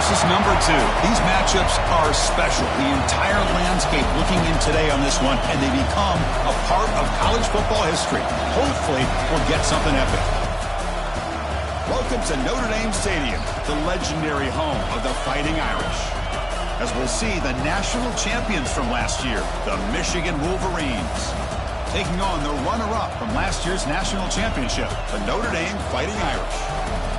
versus number 2. These matchups are special. The entire landscape looking in today on this one, and they become a part of college football history. Hopefully, we'll get something epic. Welcome to Notre Dame Stadium, the legendary home of the Fighting Irish. As we'll see the national champions from last year, the Michigan Wolverines, taking on the runner-up from last year's national championship, the Notre Dame Fighting Irish.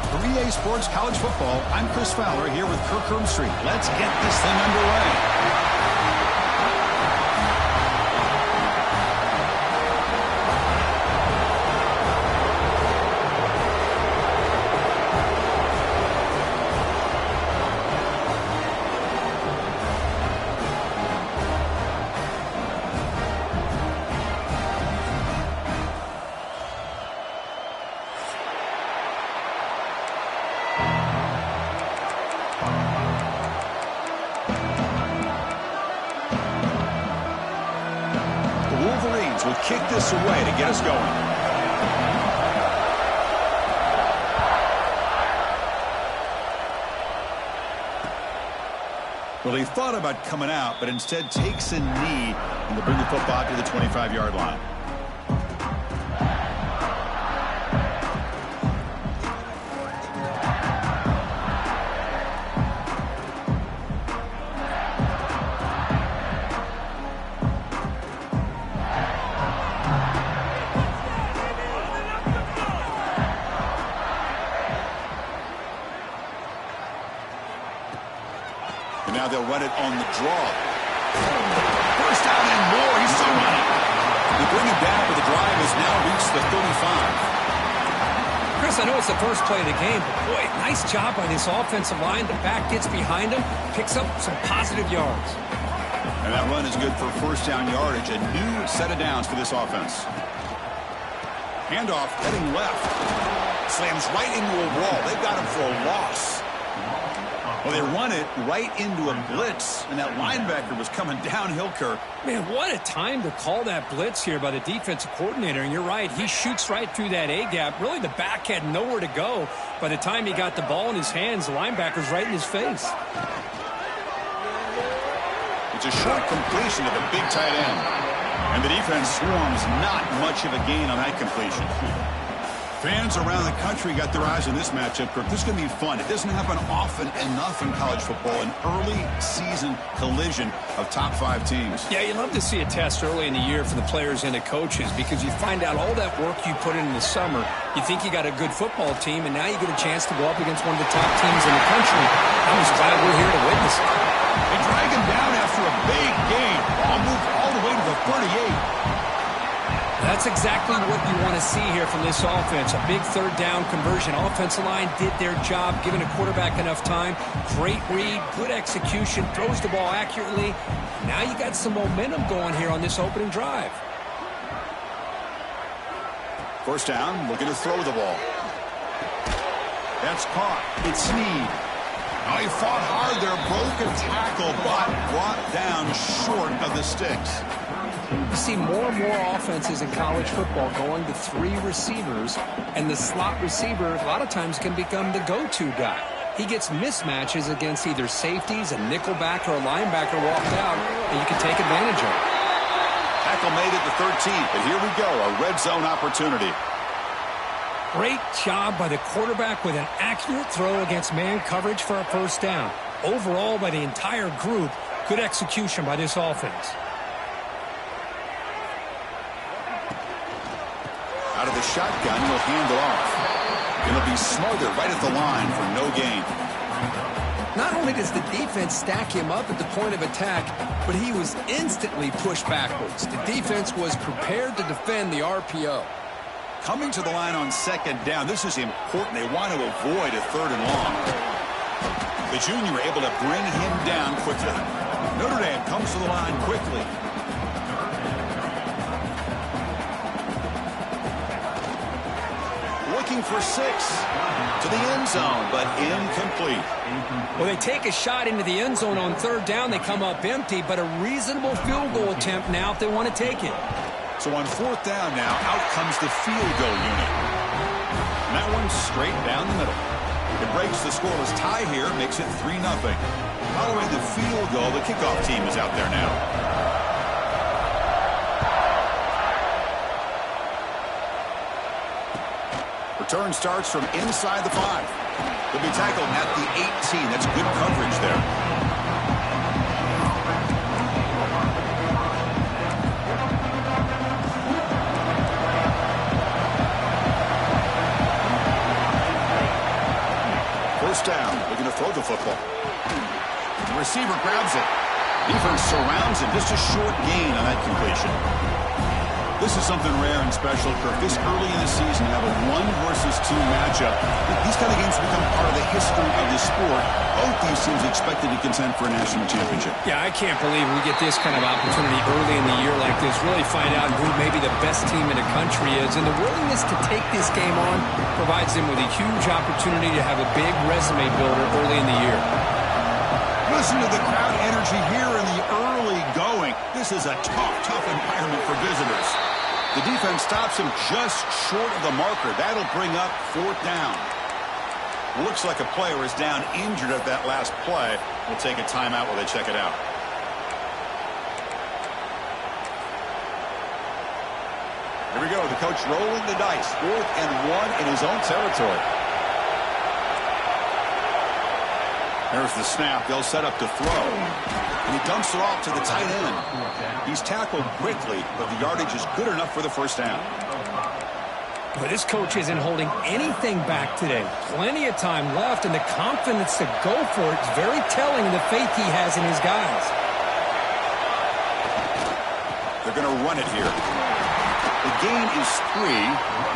For EA Sports College Football, I'm Chris Fowler here with Kirk Herbstreit. Let's get this thing underway. Wolverines will kick this away to get us going. Well, he thought about coming out, but instead takes a knee and will bring the football to the 25-yard line. Now they'll run it on the draw. First down and more. He's still running. They bring him down, but the drive has now reached the 35. Chris, I know it's the first play of the game, but boy, nice job by this offensive line. The back gets behind him, picks up some positive yards. And that run is good for first down yardage. A new set of downs for this offense. Handoff heading left. Slams right into a wall. They've got him for a loss. Well, they run it right into a blitz, and that linebacker was coming downhill, Kirk. Man, what a time to call that blitz here by the defensive coordinator. And you're right, he shoots right through that A-gap. Really, the back had nowhere to go. By the time he got the ball in his hands, the linebacker's right in his face. It's a short completion to the big tight end. And the defense swarms not much of a gain on that completion. Fans around the country got their eyes on this matchup, Kirk. This is going to be fun. It doesn't happen often enough in college football, an early season collision of top 5 teams. Yeah, you love to see a test early in the year for the players and the coaches because you find out all that work you put in the summer. You think you got a good football team, and now you get a chance to go up against one of the top teams in the country. I'm just glad we're here to witness it. They drag him down after a big gain. Ball moved all the way to the 38. That's exactly what you want to see here from this offense. A big third down conversion. Offensive line did their job, giving a quarterback enough time. Great read, good execution, throws the ball accurately. Now you got some momentum going here on this opening drive. First down, looking to throw the ball. That's caught. It's Snead. Oh, he fought hard there, broke a tackle, but brought down short of the sticks. You see more and more offenses in college football going to 3 receivers, and the slot receiver a lot of times can become the go-to guy. He gets mismatches against either safeties, a nickelback, or a linebacker walked out, and you can take advantage of it. Tackle made at the 13th, but here we go, a red zone opportunity. Great job by the quarterback with an accurate throw against man coverage for a first down. Overall, by the entire group, good execution by this offense. Out of the shotgun, he'll hand it off. It'll be smothered right at the line for no gain. Not only does the defense stack him up at the point of attack, but he was instantly pushed backwards. The defense was prepared to defend the RPO. Coming to the line on second down, this is important. They want to avoid a third and long. The junior able to bring him down quickly. Notre Dame comes to the line quickly. Looking for 6 to the end zone, but incomplete. Well, they take a shot into the end zone on third down. They come up empty, but a reasonable field goal attempt now if they want to take it. So on fourth down now, out comes the field goal unit. And that one's straight down the middle. It breaks the scoreless tie here, makes it 3-0. Following the field goal, the kickoff team is out there now. Return starts from inside the 5. He'll be tackled at the 18. That's good coverage there. First down, looking to throw the football. The receiver grabs it. Defense surrounds him. Just a short gain on that completion. This is something rare and special, Kirk. This early in the season, you have a 1-versus-2 matchup. These kind of games become part of the history of the sport. Both these teams expected to contend for a national championship. Yeah, I can't believe we get this kind of opportunity early in the year like this. Really find out who maybe the best team in the country is. And the willingness to take this game on provides them with a huge opportunity to have a big resume builder early in the year. Listen to the crowd energy here in the early going. This is a tough environment for visitors. The defense stops him just short of the marker. That'll bring up 4th down. Looks like a player is down injured at that last play. We'll take a timeout while they check it out. Here we go. The coach rolling the dice. 4th and 1 in his own territory. There's the snap. They'll set up to throw. And he dumps it off to the tight end. He's tackled quickly, but the yardage is good enough for the first down. But this coach isn't holding anything back today. Plenty of time left, and the confidence to go for it is very telling of the faith he has in his guys. They're going to run it here. The gain is 3.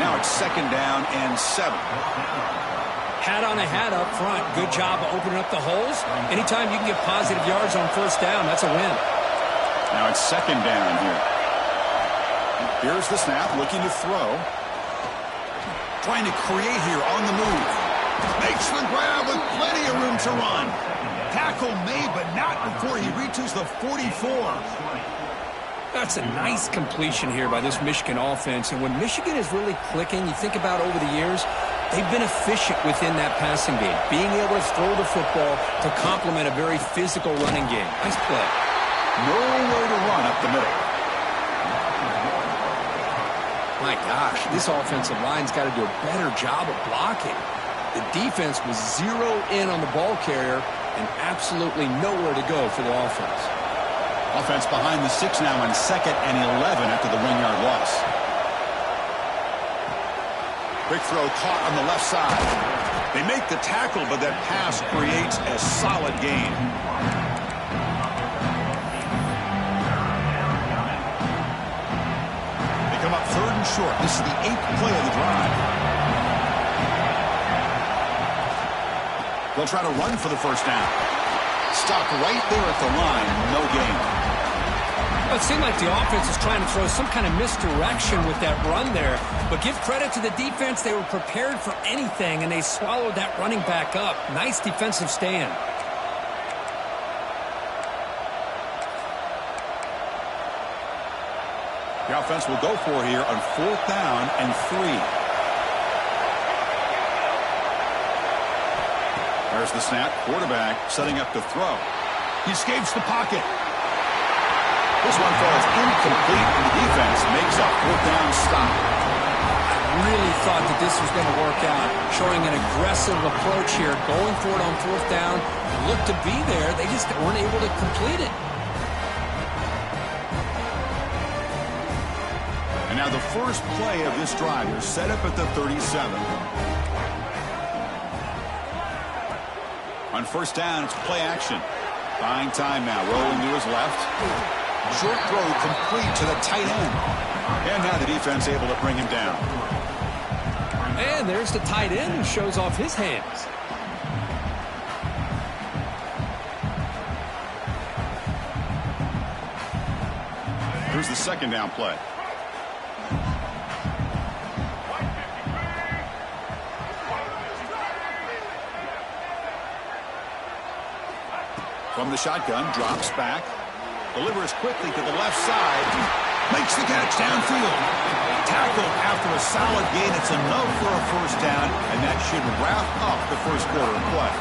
Now it's 2nd down and 7. Hat on a hat up front. Good job of opening up the holes. Anytime you can get positive yards on first down, that's a win. Now it's 2nd down here. Here's the snap, looking to throw. Trying to create here on the move. Makes the grab with plenty of room to run. Tackle made, but not before he reaches the 44. That's a nice completion here by this Michigan offense. And when Michigan is really clicking, you think about over the years, they've been efficient within that passing game, being able to throw the football to complement a very physical running game. Nice play. Nowhere to run up the middle. My gosh, this offensive line's got to do a better job of blocking. The defense was zeroed in on the ball carrier and absolutely nowhere to go for the offense. Offense behind the 6 now on 2nd and 11 after the 1-yard loss. Quick throw caught on the left side. They make the tackle, but that pass creates a solid gain. They come up 3rd and short. This is the 8th play of the drive. They'll try to run for the first down. Stopped right there at the line. No gain. Well, it seemed like the offense is trying to throw some kind of misdirection with that run there. But give credit to the defense. They were prepared for anything, and they swallowed that running back up. Nice defensive stand. The offense will go for here on 4th down and 3. There's the snap. Quarterback setting up to throw. He escapes the pocket. This one falls incomplete, and the defense makes a 4th down stop. I really thought that this was going to work out, showing an aggressive approach here, going for it on 4th down. Looked to be there. They just weren't able to complete it. And now the first play of this drive is set up at the 37. On first down, it's play action. Buying time now, rolling to his left. Short throw complete to the tight end. And now the defense able to bring him down. And there's the tight end who shows off his hands. Here's the 2nd down play. From the shotgun, drops back. Delivers quickly to the left side. Makes the catch downfield. Tackled after a solid gain. It's enough for a first down, and that should wrap up the first quarter of play.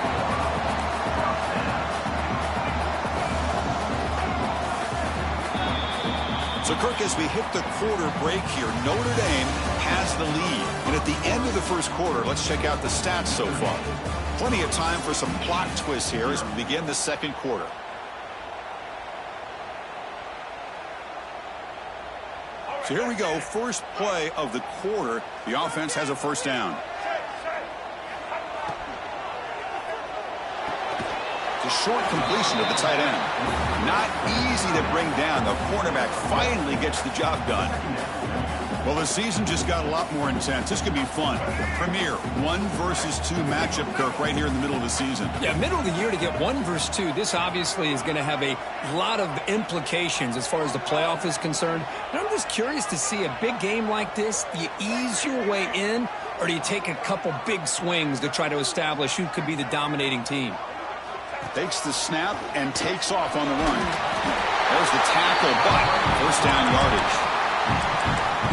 So, Kirk, as we hit the quarter break here, Notre Dame has the lead. And at the end of the first quarter, let's check out the stats so far. Plenty of time for some plot twists here as we begin the second quarter. So here we go, first play of the quarter. The offense has a first down. It's a short completion to the tight end. Not easy to bring down. The cornerback finally gets the job done. Well, the season just got a lot more intense. This could be fun. Premier 1 versus 2 matchup, Kirk, right here in the middle of the season. Yeah, middle of the year to get 1 versus 2. This obviously is going to have a lot of implications as far as the playoff is concerned. And I'm just curious to see a big game like this. Do you ease your way in, or do you take a couple big swings to try to establish who could be the dominating team? Takes the snap and takes off on the run. There's the tackle, but first down yardage.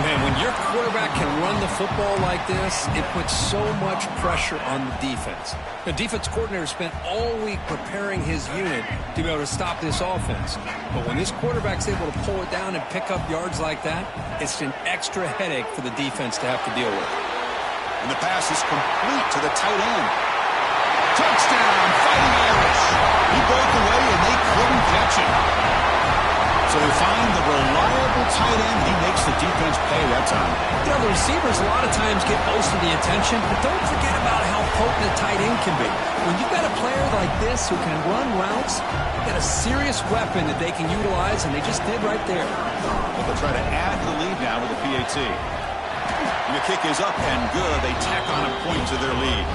Man, when your quarterback can run the football like this, it puts so much pressure on the defense. The defense coordinator spent all week preparing his unit to be able to stop this offense. But when this quarterback's able to pull it down and pick up yards like that, it's an extra headache for the defense to have to deal with. And the pass is complete to the tight end. Touchdown, Fighting Irish. He broke away and they couldn't catch him. So they find the reliable tight end. He makes the defense pay that time. You know, the receivers a lot of times get most of the attention, but don't forget about how potent a tight end can be. When you've got a player like this who can run routes, you've got a serious weapon that they can utilize, and they just did right there. Well, they'll try to add the lead now with a PAT. And the kick is up and good. They tack on a point to their lead.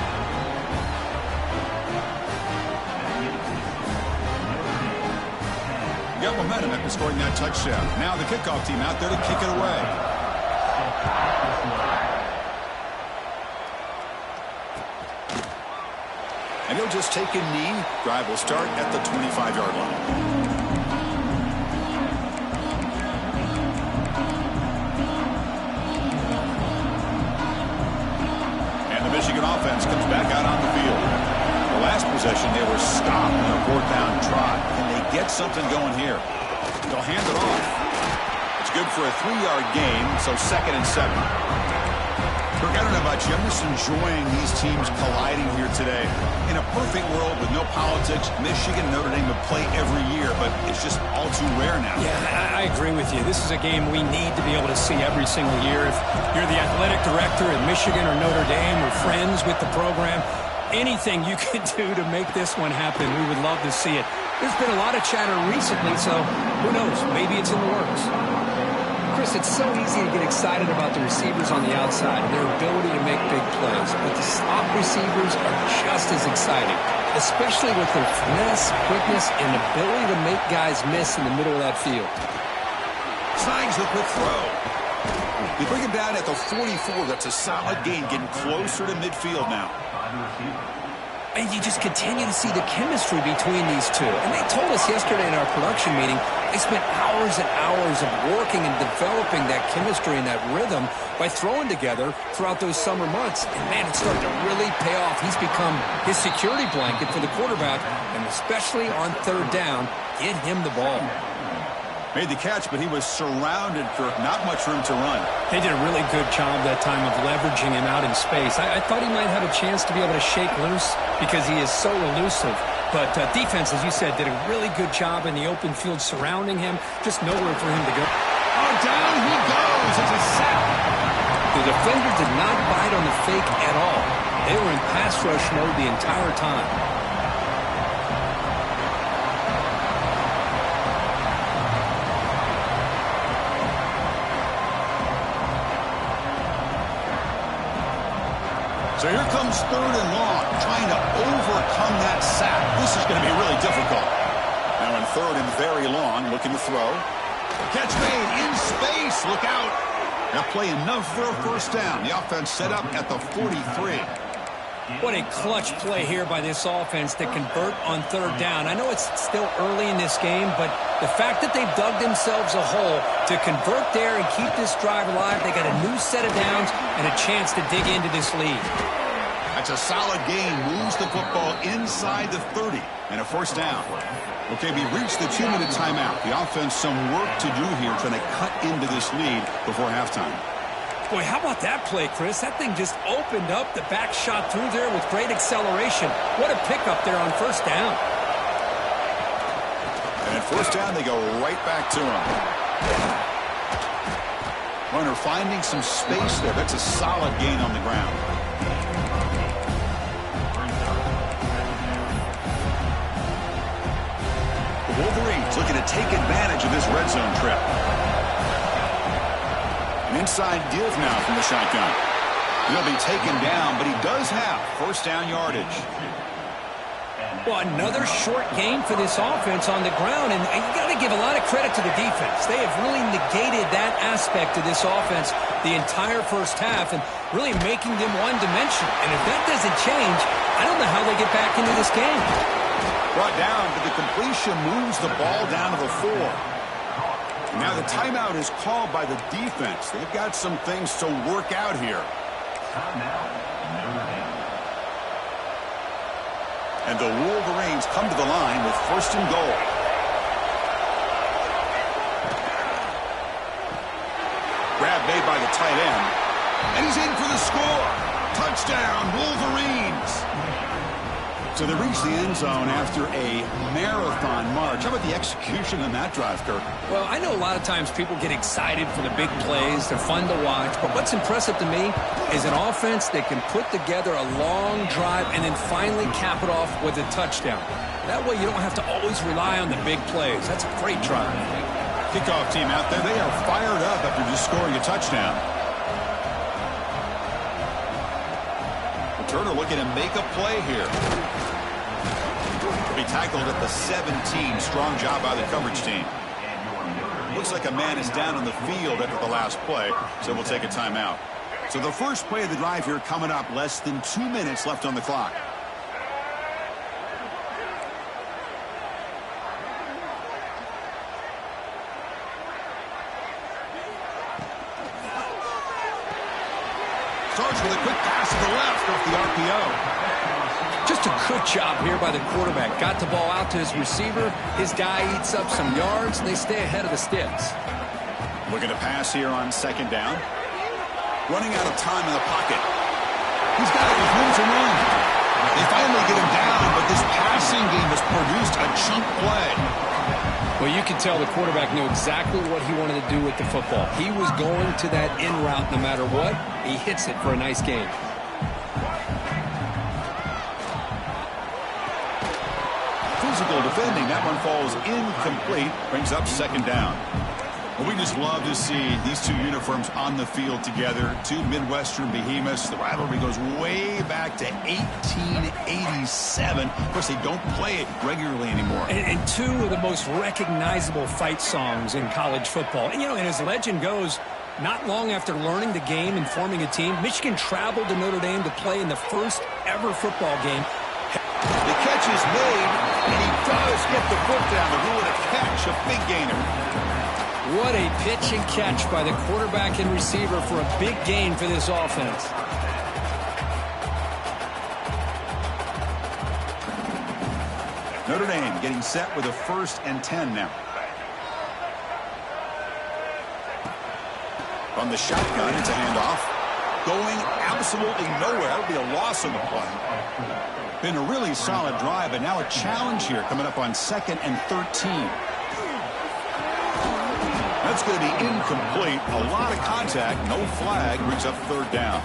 Got momentum after scoring that touchdown. Now the kickoff team out there to kick it away. And he'll just take a knee. Drive will start at the 25-yard line. And the Michigan offense comes back out on the field. The last possession, they were stopped in a fourth-down trot. Get something going here. They'll hand it off. It's good for a 3-yard gain, so 2nd and 7. Kirk, I don't know about you. I'm just enjoying these teams colliding here today. In a perfect world with no politics, Michigan and Notre Dame would play every year, but it's just all too rare now. Yeah, I agree with you. This is a game we need to be able to see every single year. If you're the athletic director at Michigan or Notre Dame or friends with the program, anything you can do to make this one happen, we would love to see it. There's been a lot of chatter recently, so who knows? Maybe it's in the works. Chris, it's so easy to get excited about the receivers on the outside and their ability to make big plays, but the slot receivers are just as exciting, especially with their finesse, quickness, and ability to make guys miss in the middle of that field. Signs the quick throw. They bring him down at the 44. That's a solid gain, getting closer to midfield now. And you just continue to see the chemistry between these two. And they told us yesterday in our production meeting, they spent hours and hours of working and developing that chemistry and that rhythm by throwing together throughout those summer months. And, man, it's starting to really pay off. He's become his security blanket for the quarterback, and especially on 3rd down, get him the ball. Made the catch, but he was surrounded, Kirk. Not much room to run. They did a really good job that time of leveraging him out in space. I thought he might have a chance to be able to shake loose because he is so elusive. But defense, as you said, did a really good job in the open field surrounding him. Just nowhere for him to go. Oh, down he goes. It's a sack. The defender did not bite on the fake at all. They were in pass rush mode the entire time. So here comes 3rd and long, trying to overcome that sack. This is going to be really difficult. Now in 3rd and very long, looking to throw. Catch made in space. Look out. That play enough for a first down. The offense set up at the 43. What a clutch play here by this offense to convert on third down. I know it's still early in this game, but the fact that they've dug themselves a hole to convert there and keep this drive alive, they got a new set of downs and a chance to dig into this lead. That's a solid gain. Moves the football inside the 30 and a first down. Okay, we reached the 2-minute timeout. The offense some work to do here trying to cut into this lead before halftime. Boy, how about that play, Chris? That thing just opened up. The back shot through there with great acceleration. What a pickup there on first down. And at first down, they go right back to him. Runner finding some space there. That's a solid gain on the ground. The Wolverines looking to take advantage of this red zone trip. An inside give now from the shotgun. He'll be taken down, but he does have first down yardage. Well, another short game for this offense on the ground, and you got to give a lot of credit to the defense. They have really negated that aspect of this offense the entire first half and really making them one-dimensional. And if that doesn't change, I don't know how they get back into this game. Brought down, but the completion moves the ball down to the 4. Now the timeout is called by the defense. They've got some things to work out here. And the Wolverines come to the line with first and goal. Grab made by the tight end. And he's in for the score. Touchdown, Wolverines. So they reach the end zone after a marathon march. How about the execution on that drive, Kirk? Well, I know a lot of times people get excited for the big plays. They're fun to watch. But what's impressive to me is an offense that can put together a long drive and then finally cap it off with a touchdown. That way you don't have to always rely on the big plays. That's a great drive. Kickoff team out there, they are fired up after just scoring a touchdown. Turner looking to make a play here. Be tackled at the 17. Strong job by the coverage team. Looks like a man is down on the field after the last play, so we'll take a timeout. So the first play of the drive here coming up. Less than 2 minutes left on the clock. Starts with a quick pass to the left off the RPO. Just a good job here by the quarterback. Got the ball out to his receiver. His guy eats up some yards, and they stay ahead of the sticks. Looking to pass here on second down. Running out of time in the pocket. He's got it with room to run. They finally get him down, but this passing game has produced a chunk play. Well, you can tell the quarterback knew exactly what he wanted to do with the football. He was going to that in route no matter what. He hits it for a nice gain. Physical defending. That one falls incomplete. Brings up second down. Well, we just love to see these two uniforms on the field together. Two Midwestern behemoths. The rivalry goes way back to 1887. Of course, they don't play it regularly anymore. And two of the most recognizable fight songs in college football. And, you know, and as legend goes, not long after learning the game and forming a team, Michigan traveled to Notre Dame to play in the first ever football game. The catch is made, and he does get the foot down to rule it a catch, a big gainer. What a pitch and catch by the quarterback and receiver for a big gain for this offense. Notre Dame getting set with a 1st and 10 now. From the shotgun, it's a handoff. Going absolutely nowhere. That would be a loss on the play. Been a really solid drive, but now a challenge here coming up on 2nd and 13. That's going to be incomplete. A lot of contact. No flag. Brings up 3rd down.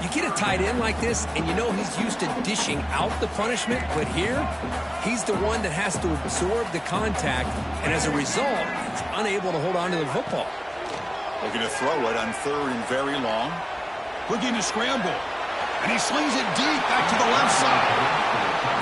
You get a tight end like this, and you know he's used to dishing out the punishment, but here, he's the one that has to absorb the contact, and as a result, he's unable to hold on to the football. Looking to throw it on 3rd and very long. Looking to scramble. And he slings it deep back to the left side.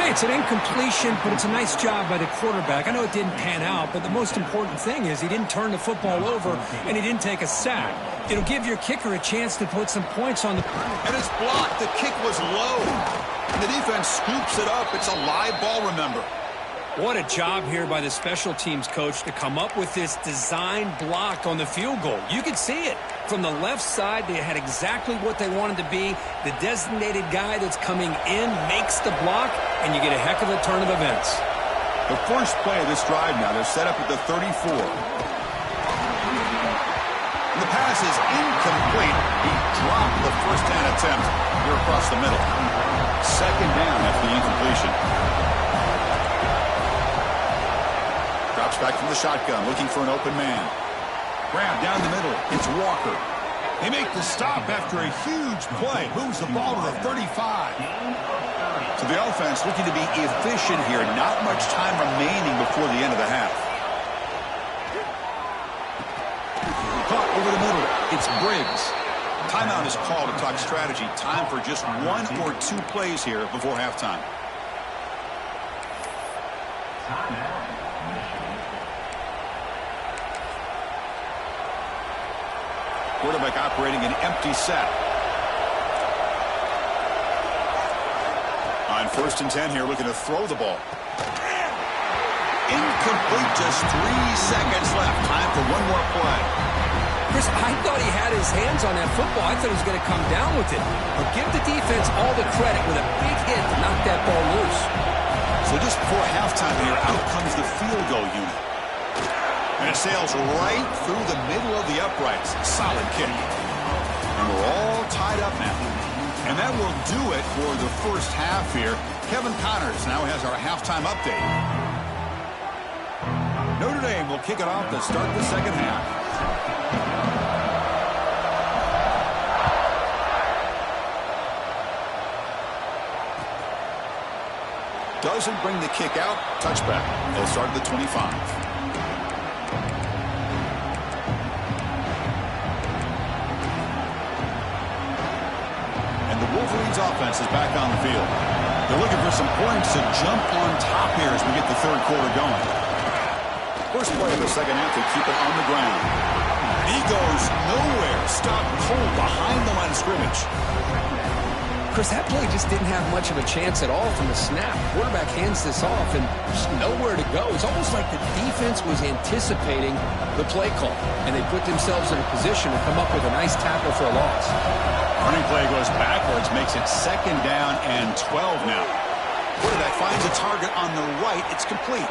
Hey, it's an incompletion, but it's a nice job by the quarterback. I know it didn't pan out, but the most important thing is he didn't turn the football over and he didn't take a sack. It'll give your kicker a chance to put some points on the... And it's blocked. The kick was low. And the defense scoops it up. It's a live ball, remember. What a job here by the special teams coach to come up with this design block on the field goal. You could see it. From the left side, they had exactly what they wanted to be. The designated guy that's coming in makes the block, and you get a heck of a turn of events. The first play of this drive now, they're set up at the 34. The pass is incomplete. He dropped the first down attempt here across the middle. Second down after the incompletion. Drops back from the shotgun, looking for an open man. Grab down the middle. It's Walker. They make the stop after a huge play. Moves the ball to the 35. So the offense looking to be efficient here. Not much time remaining before the end of the half. Caught over the middle. It's Briggs. Timeout is called to talk strategy. Time for just one or two plays here before halftime. Quarterback operating an empty set. On 1st and 10 here, looking to throw the ball. Incomplete, just 3 seconds left. Time for one more play. Chris, I thought he had his hands on that football. I thought he was going to come down with it. But give the defense all the credit with a big hit to knock that ball loose. So just before halftime here, out comes the field goal unit. And it sails right through the middle of the uprights. Solid kick. And we're all tied up now. And that will do it for the first half here. Kevin Connors now has our halftime update. Notre Dame will kick it off to start the second half. Doesn't bring the kick out. Touchback. They'll start at the 25. Wolverines offense is back on the field. They're looking for some points to jump on top here as we get the third quarter going. First play of the second half, they keep it on the ground. He goes nowhere. Stop cold behind the line of scrimmage. Chris, that play just didn't have much of a chance at all from the snap. Quarterback hands this off and just nowhere to go. It's almost like the defense was anticipating the play call, and they put themselves in a position to come up with a nice tackle for a loss. Running play goes backwards, makes it 2nd down and 12 now. Quarterback finds a target on the right. It's complete.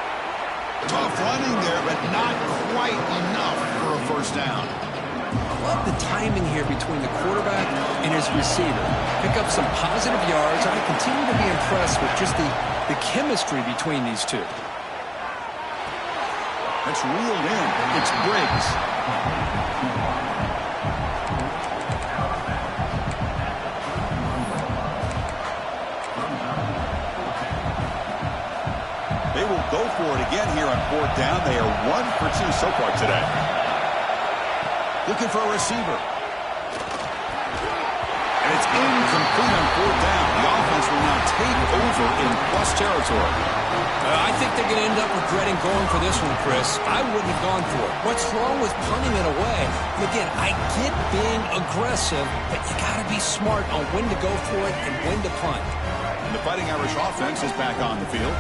Tough running there, but not quite enough for a first down. I love the timing here between the quarterback and his receiver. Pick up some positive yards. I continue to be impressed with just the chemistry between these two. That's reeled in. It's Briggs. They will go for it again here on 4th down. They are 1 for 2 so far today. Looking for a receiver. And it's incomplete on 4th down. The offense will now take over in plus territory. I think they're going to end up regretting going for this one, Chris. I wouldn't have gone for it. What's wrong with punting it away? And again, I get being aggressive, but you got to be smart on when to go for it and when to punt. And the Fighting Irish offense is back on the field.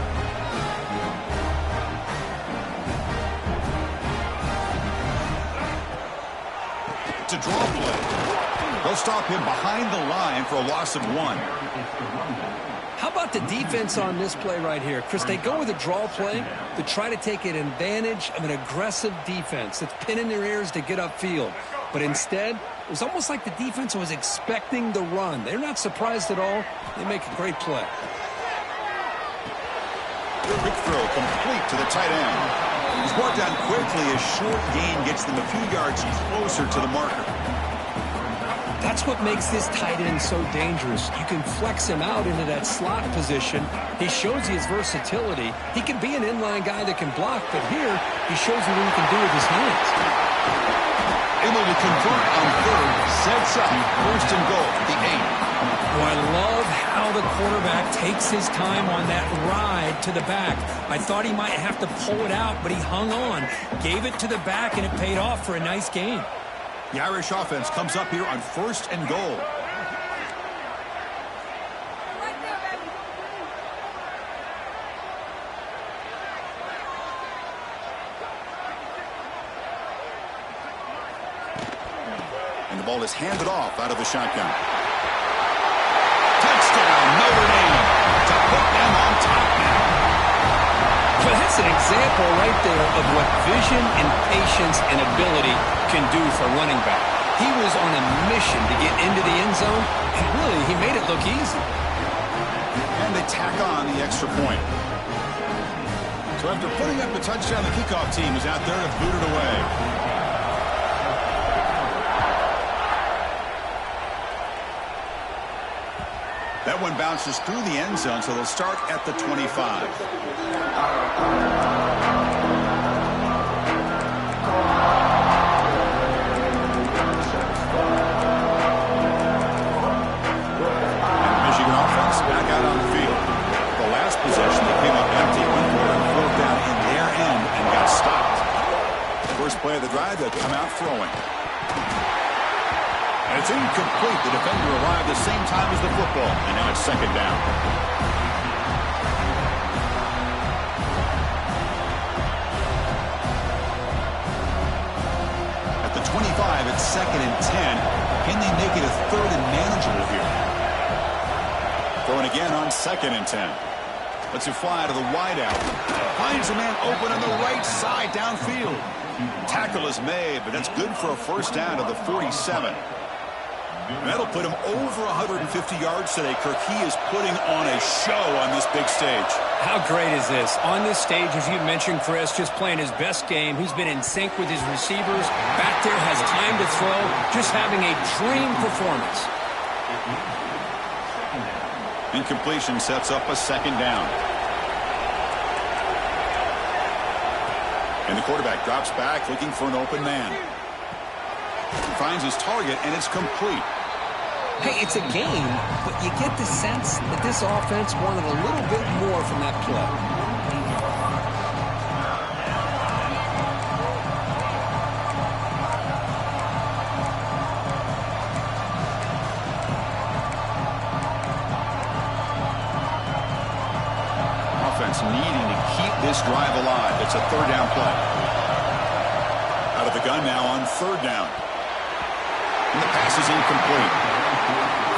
To draw play. They'll stop him behind the line for a loss of 1. How about the defense on this play right here? Chris, they go with a draw play to try to take an advantage of an aggressive defense that's pinning their ears to get upfield. But instead, it was almost like the defense was expecting the run. They're not surprised at all. They make a great play. Quick throw complete to the tight end. He's brought down quickly. A short gain gets them a few yards closer to the marker. That's what makes this tight end so dangerous. You can flex him out into that slot position. He shows you his versatility. He can be an inline guy that can block, but here he shows you what he can do with his hands. Able to convert on 3rd, sets up 1st and goal, the 8. Oh, I love quarterback takes his time on that ride to the back. I thought he might have to pull it out, but he hung on, gave it to the back, and it paid off for a nice gain. The Irish offense comes up here on 1st and goal. And the ball is handed off out of the shotgun. Touchdown, Notre Dame, to put them on top now. Well, that's an example right there of what vision and patience and ability can do for a running back. He was on a mission to get into the end zone, and really, he made it look easy. And they tack on the extra point. So after putting up the touchdown, the kickoff team is out there to boot it away. That one bounces through the end zone, so they'll start at the 25. Back out on the field. The last possession, they came up empty, went for it, 4th down in their end and got stopped. First play of the drive, they'll come out throwing. And it's incomplete. The defender arrived the same time as the football, and now it's 2nd down. At the 25, it's 2nd and 10. Can they make it a 3rd and manageable here? Throwing again on 2nd and 10. Lets it fly to the wideout. Finds a man open on the right side downfield. Tackle is made, but that's good for a 1st down to the 47. And that'll put him over 150 yards today, Kirk. He is putting on a show on this big stage. How great is this? On this stage, as you mentioned, Chris, just playing his best game. He's been in sync with his receivers. Back there, has time to throw. Just having a dream performance. Incompletion sets up a 2nd down. And the quarterback drops back looking for an open man. Finds his target, and it's complete. Hey, it's a game, but you get the sense that this offense wanted a little bit more from that play. Needing to keep this drive alive. It's a 3rd down play. Out of the gun now on 3rd down. And the pass is incomplete.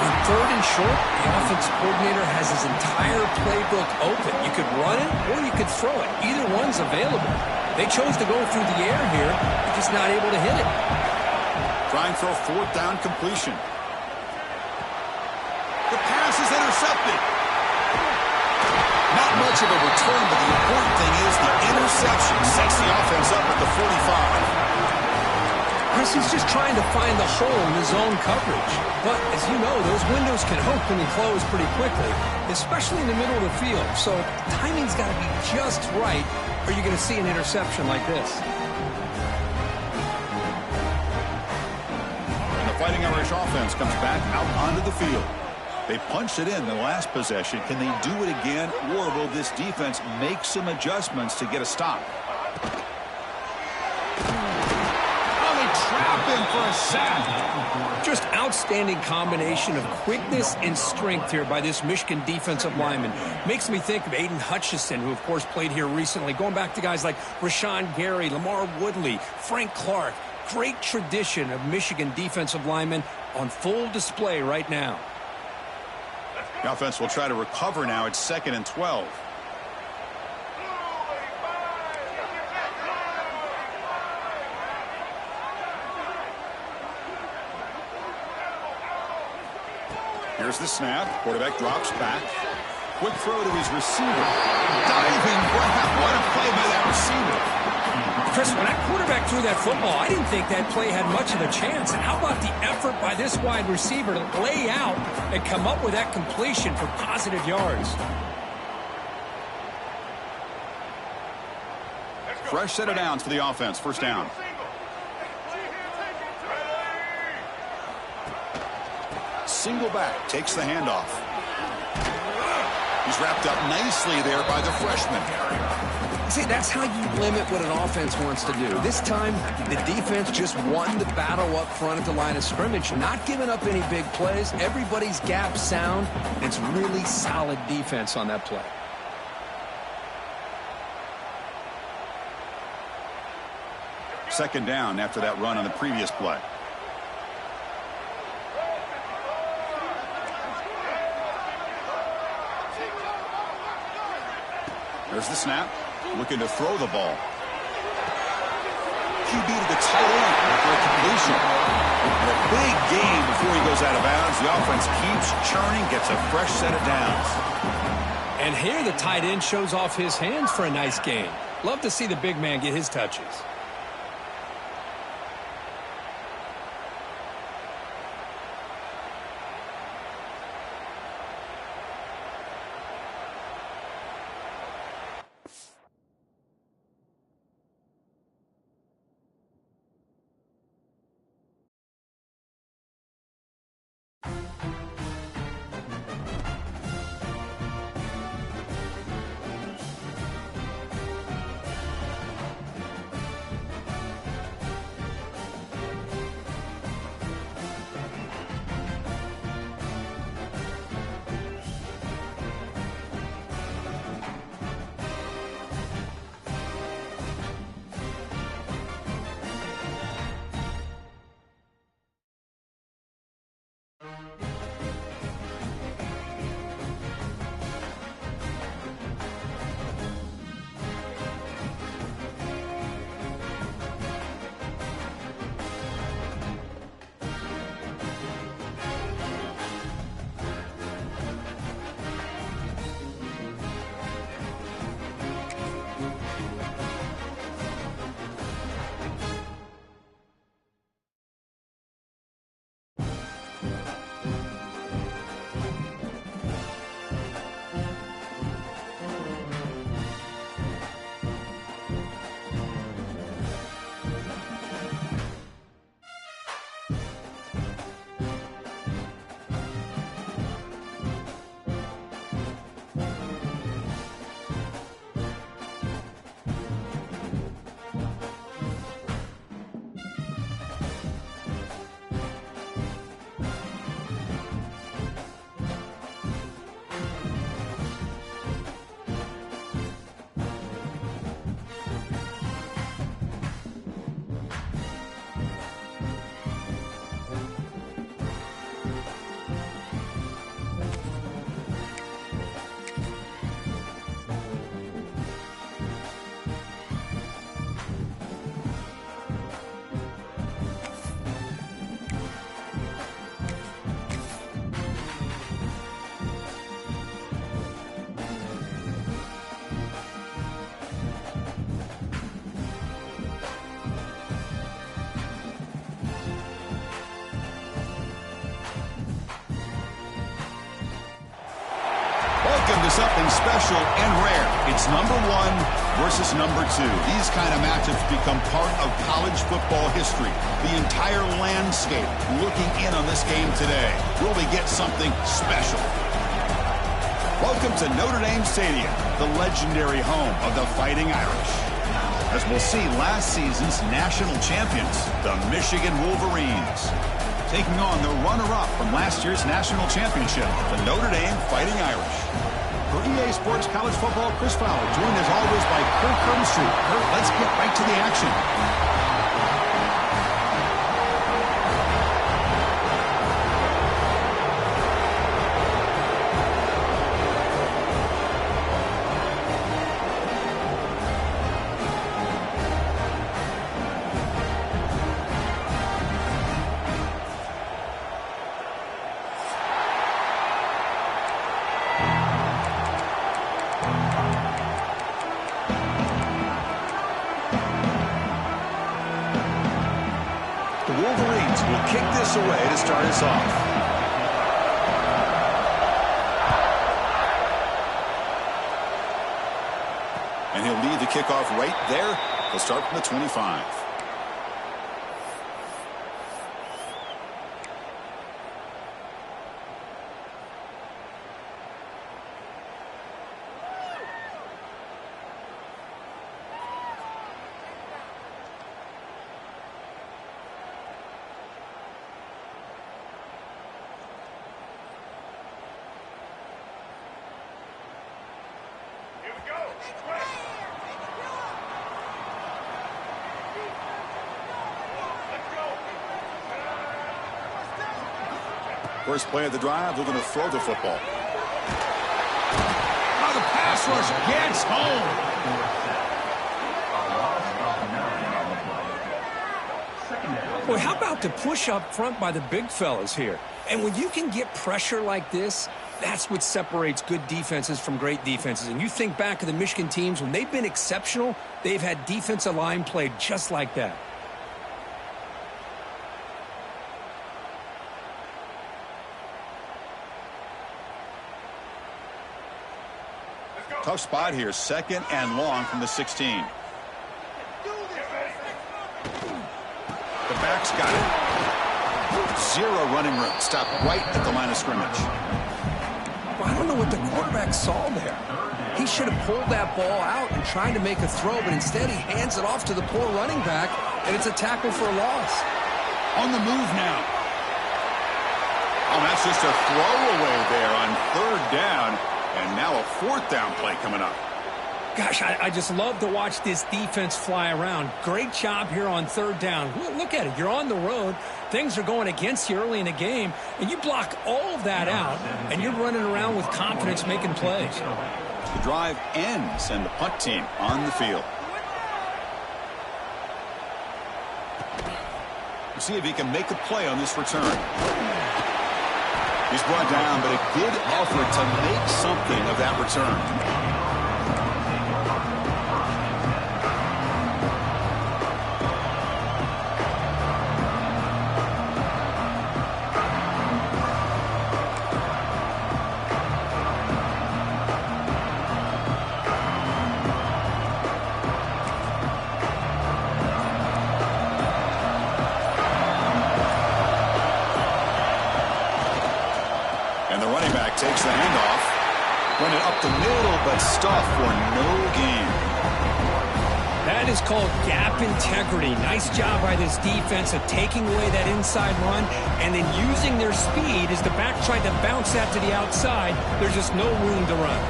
On 3rd and short, the offense coordinator has his entire playbook open. You could run it or you could throw it. Either one's available. They chose to go through the air here. They're just not able to hit it. Trying for a 4th down completion. The pass is intercepted. Not much of a return, but the important thing is the interception sets the offense up at the 45. Chris, he's just trying to find the hole in his own coverage. But, as you know, those windows can open and close pretty quickly, especially in the middle of the field. So, timing's got to be just right, or you're going to see an interception like this. And the Fighting Irish offense comes back out onto the field. They punched it in the last possession. Can they do it again, or will this defense make some adjustments to get a stop? Oh, they trap him for a sack. Just outstanding combination of quickness and strength here by this Michigan defensive lineman. Makes me think of Aiden Hutchinson, who, of course, played here recently. Going back to guys like Rashawn Gary, Lamar Woodley, Frank Clark. Great tradition of Michigan defensive linemen on full display right now. The offense will try to recover now. It's 2nd and 12. Here's the snap. Quarterback drops back. Quick throw to his receiver. Diving grab. What a play by that receiver. Chris, when that quarterback threw that football, I didn't think that play had much of a chance. And how about the effort by this wide receiver to lay out and come up with that completion for positive yards? Fresh set of downs for the offense. 1st down. Single back takes the handoff. He's wrapped up nicely there by the freshman. See, that's how you limit what an offense wants to do. This time, the defense just won the battle up front at the line of scrimmage, not giving up any big plays. Everybody's gap sound. It's really solid defense on that play. Second down after that run on the previous play. There's the snap. Looking to throw the ball. QB to the tight end for a completion. And a big gain before he goes out of bounds. The offense keeps churning, gets a fresh set of downs. And here the tight end shows off his hands for a nice gain. Love to see the big man get his touches. Welcome to something special and rare. It's number one versus number two. These kind of matchups become part of college football history. The entire landscape looking in on this game today. Will we get something special? Welcome to Notre Dame Stadium, the legendary home of the Fighting Irish. As we'll see, last season's national champions, the Michigan Wolverines, taking on the runner-up from last year's national championship, the Notre Dame Fighting Irish. For EA Sports College Football, Chris Fowler, joined as always by Kurt Curtis. Kurt, let's get right to the action. The Wolverines will kick this away to start us off. And he'll lead the kickoff right there. He'll start from the 25. First play of the drive, looking to throw the football. Oh, the pass rush gets home. Boy, how about the push up front by the big fellas here? And when you can get pressure like this, that's what separates good defenses from great defenses. And you think back to the Michigan teams, when they've been exceptional, they've had defensive line played just like that. Tough spot here, 2nd and long from the 16. The back's got it. Zero running room. Stopped right at the line of scrimmage. Well, I don't know what the quarterback saw there. He should have pulled that ball out and tried to make a throw, but instead he hands it off to the poor running back, and it's a tackle for a loss. On the move now. Oh, that's just a throwaway there on 3rd down. And now a 4th down play coming up. Gosh, I just love to watch this defense fly around. Great job here on 3rd down. Look at it. You're on the road. Things are going against you early in the game, and you block all of that out, and you're running around with confidence making plays. The drive ends, and the punt team on the field. We'll see if he can make a play on this return. He's brought down, but a good effort to make something of that return. Takes the handoff. Run it up the middle, but stuff for no gain. That is called gap integrity. Nice job by this defense of taking away that inside run and then using their speed as the back tried to bounce that to the outside. There's just no room to run.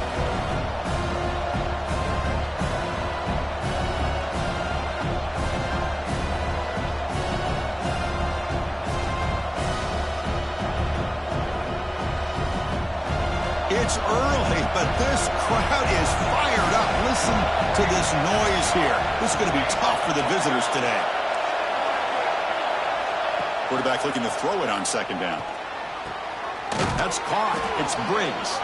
It's early, but this crowd is fired up. Listen to this noise here. This is going to be tough for the visitors today. Quarterback looking to throw it on 2nd down. That's caught. It's Briggs.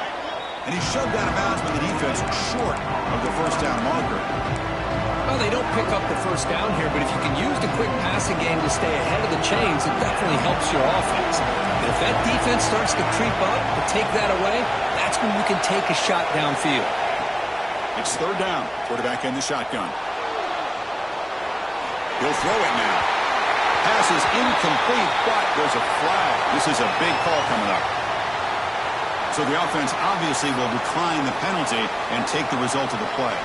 And he shoved out of bounds with the defense short of the 1st down marker. Well, they don't pick up the 1st down here, but if you can use the quick passing game to stay ahead of the chains, it definitely helps your offense. And if that defense starts to creep up or take that away, that's when you can take a shot downfield. It's 3rd down. Quarterback in the shotgun. He'll throw it now. Pass is incomplete, but there's a flag. This is a big call coming up. So the offense obviously will decline the penalty and take the result of the play.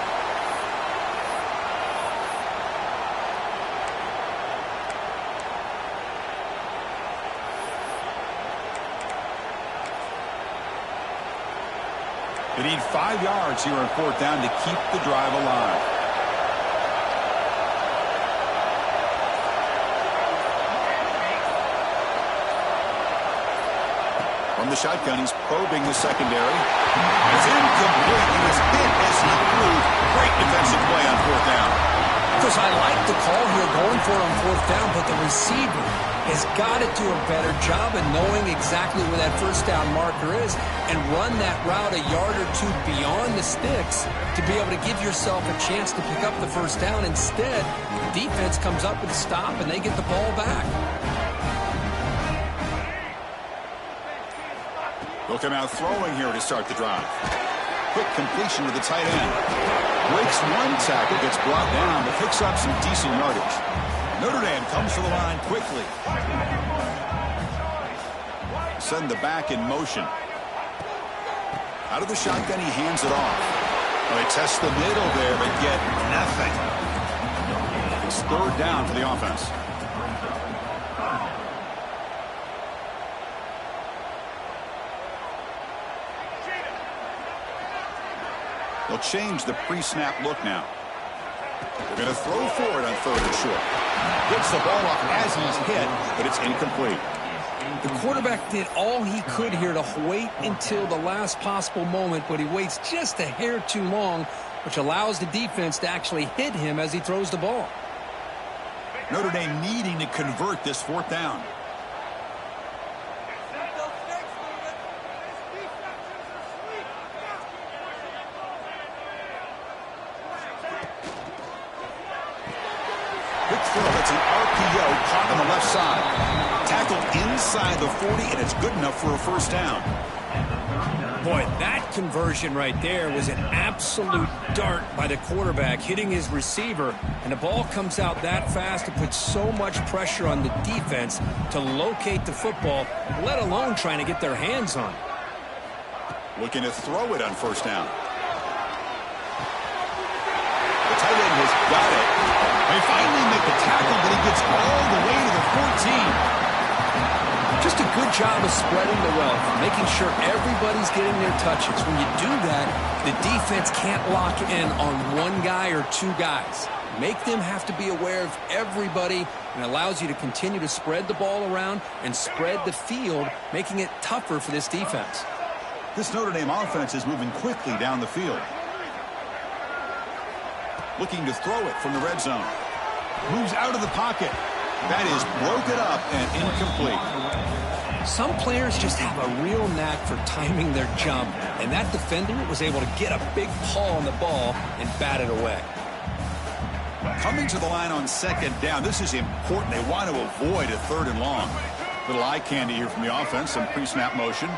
They need 5 yards here on 4th down to keep the drive alive. From the shotgun, he's probing the secondary. It's incomplete. He was hit as he threw. Great defensive play on 4th down. Because I like the call here going for it on 4th down, but the receiver has got to do a better job of knowing exactly where that 1st down marker is and run that route a yard or two beyond the sticks to be able to give yourself a chance to pick up the 1st down. Instead, the defense comes up with a stop and they get the ball back. They'll come out throwing here to start the drive. Quick completion to the tight end. Breaks one tackle, gets brought down, but picks up some decent yardage. Notre Dame comes to the line quickly. Send the back in motion. Out of the shotgun, he hands it off. Well, they test the middle there, but get nothing. It's 3rd down for the offense. They'll change the pre-snap look now. They're going to throw for it on 3rd and short. Gets the ball off as he's hit, but it's incomplete. The quarterback did all he could here to wait until the last possible moment, but he waits just a hair too long, which allows the defense to actually hit him as he throws the ball. Notre Dame needing to convert this 4th down. Quick throw. It's an RPO caught on the left side. Tackled inside the 40, and it's good enough for a 1st down. Boy, that conversion right there was an absolute dart by the quarterback, hitting his receiver, and the ball comes out that fast to put so much pressure on the defense to locate the football, let alone trying to get their hands on it. Looking to throw it on 1st down. The tight end has got it. They finally make the tackle, but he gets all the way to the 14. Just a good job of spreading the wealth, making sure everybody's getting their touches. When you do that, the defense can't lock in on one guy or 2 guys. Make them have to be aware of everybody, and allows you to continue to spread the ball around and spread the field, making it tougher for this defense. This Notre Dame offense is moving quickly down the field. Looking to throw it from the red zone. Moves out of the pocket. That is broken up and incomplete. Some players just have a real knack for timing their jump, and that defender was able to get a big paw on the ball and bat it away. Coming to the line on 2nd down, this is important. They want to avoid a 3rd and long. Little eye candy here from the offense, some pre-snap motion.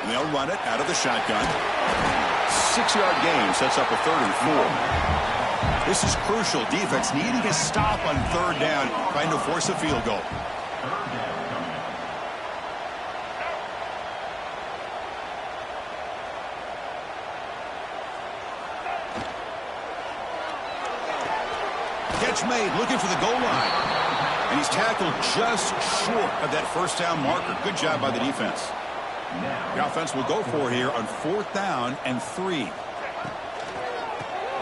And they'll run it out of the shotgun. 6-yard gain sets up a 3rd and 4. This is crucial. Defense needing a stop on 3rd down, trying to force a field goal. Catch made, looking for the goal line. And he's tackled just short of that 1st down marker. Good job by the defense. The offense will go for here on 4th down and 3.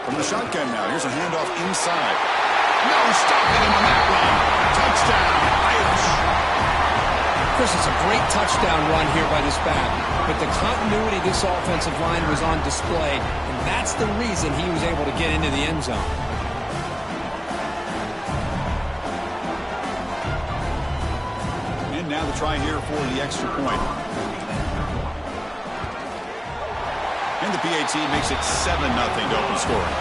From the shotgun now, here's a handoff inside. No stopping him on that run. Touchdown, Irish. Chris, it's a great touchdown run here by this back, but the continuity of this offensive line was on display, and that's the reason he was able to get into the end zone. And now the try here for the extra point. And the PAT makes it 7-0 to open scoring.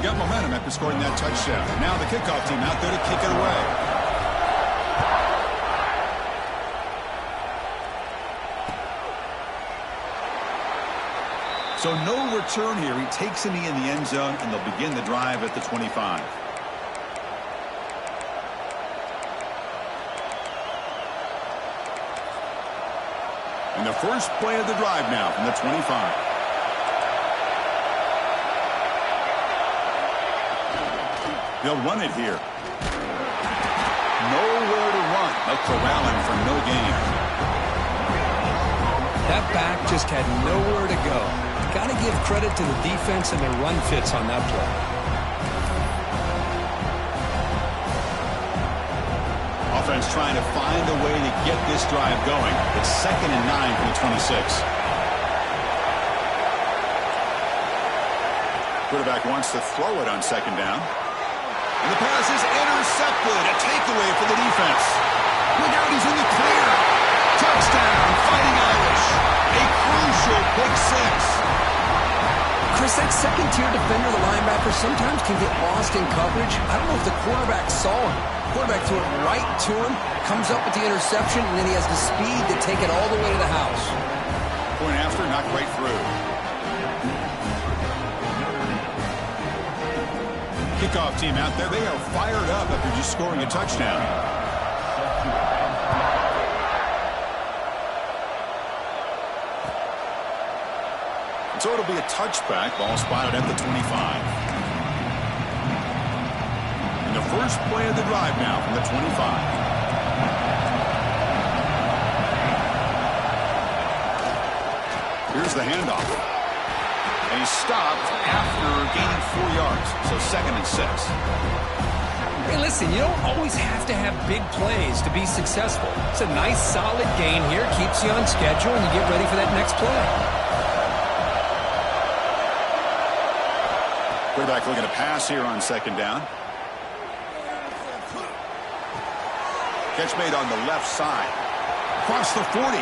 Got momentum after scoring that touchdown. Now the kickoff team out there to kick it away. So no return here. He takes a knee in the end zone, and they'll begin the drive at the 25. And the first play of the drive now from the 25. They'll run it here. Nowhere to run. They'll corral him for no gain. That back just had nowhere to go. Got to give credit to the defense and their run fits on that play. Offense trying to find a way to get this drive going. It's 2nd and 9 from the 26. Quarterback wants to throw it on 2nd down. And the pass is intercepted. A takeaway for the defense. Look out, he's in the clear. Touchdown, Fighting Irish. A crucial pick 6. Chris, that second-tier defender, the linebacker, sometimes can get lost in coverage. I don't know if the quarterback saw him. Quarterback threw it right to him, comes up with the interception, and then he has the speed to take it all the way to the house. Point after, knocked right through. Kickoff team out there. They are fired up after just scoring a touchdown. So it'll be a touchback. Ball spotted at the 25. And the first play of the drive now from the 25. Here's the handoff. And he's stopped after gaining 4 yards. So 2nd and 6. Hey, listen, you don't always have to have big plays to be successful. It's a nice, solid gain here. Keeps you on schedule, and you get ready for that next play. Quarterback looking to pass here on 2nd down. Catch made on the left side. Across the 40.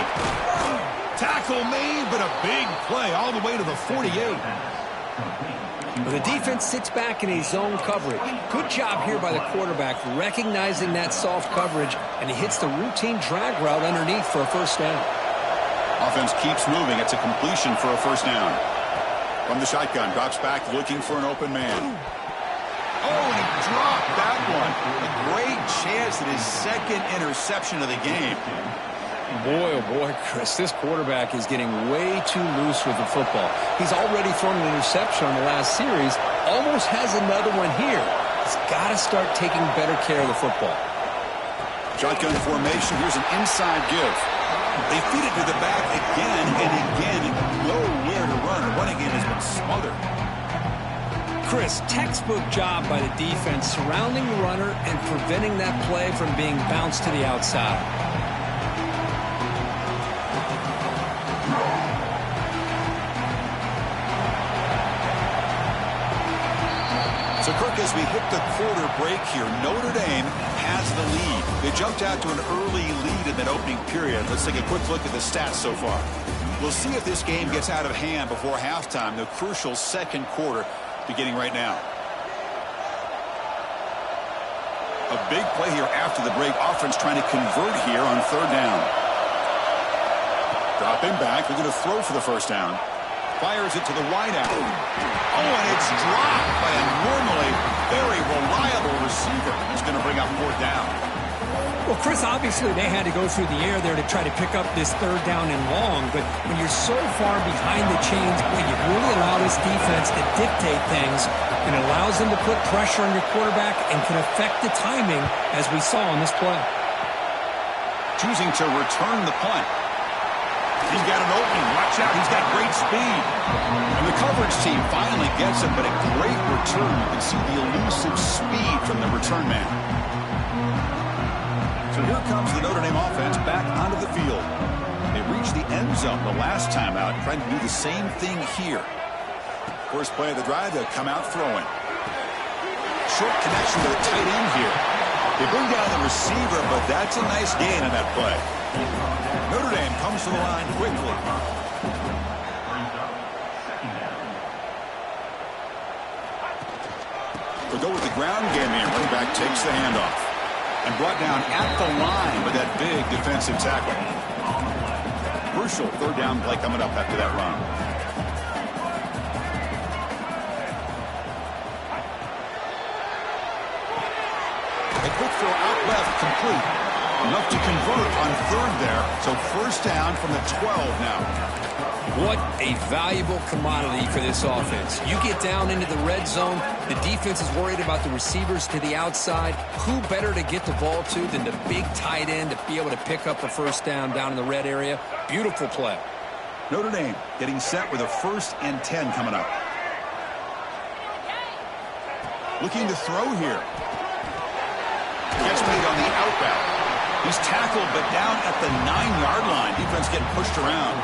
Tackle made, but a big play all the way to the 48. The defense sits back in a zone coverage. Good job here by the quarterback recognizing that soft coverage, and he hits the routine drag route underneath for a first down. Offense keeps moving. It's a completion for a first down. From the shotgun, drops back looking for an open man. Oh, and he dropped that one. A great chance at his 2nd interception of the game. Boy, oh boy, Chris, this quarterback is getting way too loose with the football. He's already thrown an interception on the last series, almost has another one here. He's got to start taking better care of the football. Shotgun formation, here's an inside give. They feed it to the back again and again, and nowhere to run. The running game has been smothered. Chris, textbook job by the defense surrounding the runner and preventing that play from being bounced to the outside. So, Kirk, as we hit the quarter break here, Notre Dame has the lead. They jumped out to an early lead in that opening period. Let's take a quick look at the stats so far. We'll see if this game gets out of hand before halftime, the crucial 2nd quarter beginning right now. A big play here after the break. Offense trying to convert here on 3rd down. Dropping back. They're going to throw for the first down. Fires it to the wideout. Oh, and it's dropped by a normally very reliable receiver. He's going to bring up 4th down. Well, Chris, obviously they had to go through the air there to try to pick up this 3rd down and long, but when you're so far behind the chains, boy, you really allow this defense to dictate things, and it allows them to put pressure on your quarterback and can affect the timing, as we saw on this play. Choosing to return the punt. He's got an opening. Watch out. He's got great speed. And the coverage team finally gets him, but a great return. You can see the elusive speed from the return man. So here comes the Notre Dame offense back onto the field. They reached the end zone the last time out, trying to do the same thing here. First play of the drive, they'll come out throwing. Short connection to the tight end here. They bring down the receiver, but that's a nice gain on that play. Notre Dame comes to the line quickly. We'll go with the ground game here. Running back takes the handoff. And brought down at the line with that big defensive tackle. Crucial 3rd down play coming up after that run. A quick throw out left, complete. Enough to convert on 3rd there. So first down from the 12 now. What a valuable commodity for this offense. You get down into the red zone, the defense is worried about the receivers to the outside. Who better to get the ball to than the big tight end to be able to pick up a first down in the red area? Beautiful play. Notre Dame getting set with a 1st and 10 coming up. Looking to throw here. Gets made on the outbound. He's tackled, but down at the 9-yard line. Defense getting pushed around.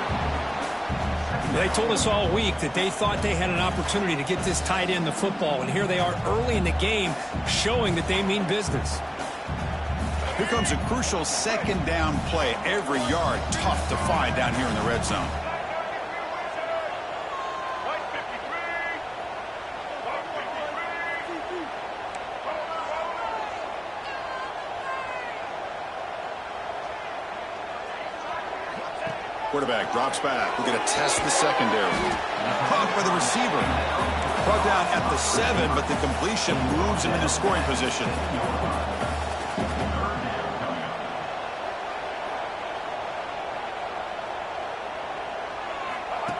They told us all week that they thought they had an opportunity to get this tight end the football, and here they are early in the game showing that they mean business. Here comes a crucial 2nd down play. Every yard tough to find down here in the red zone. Quarterback drops back. We're going to test the secondary. Caught by the receiver. Brought down at the 7, but the completion moves him into scoring position.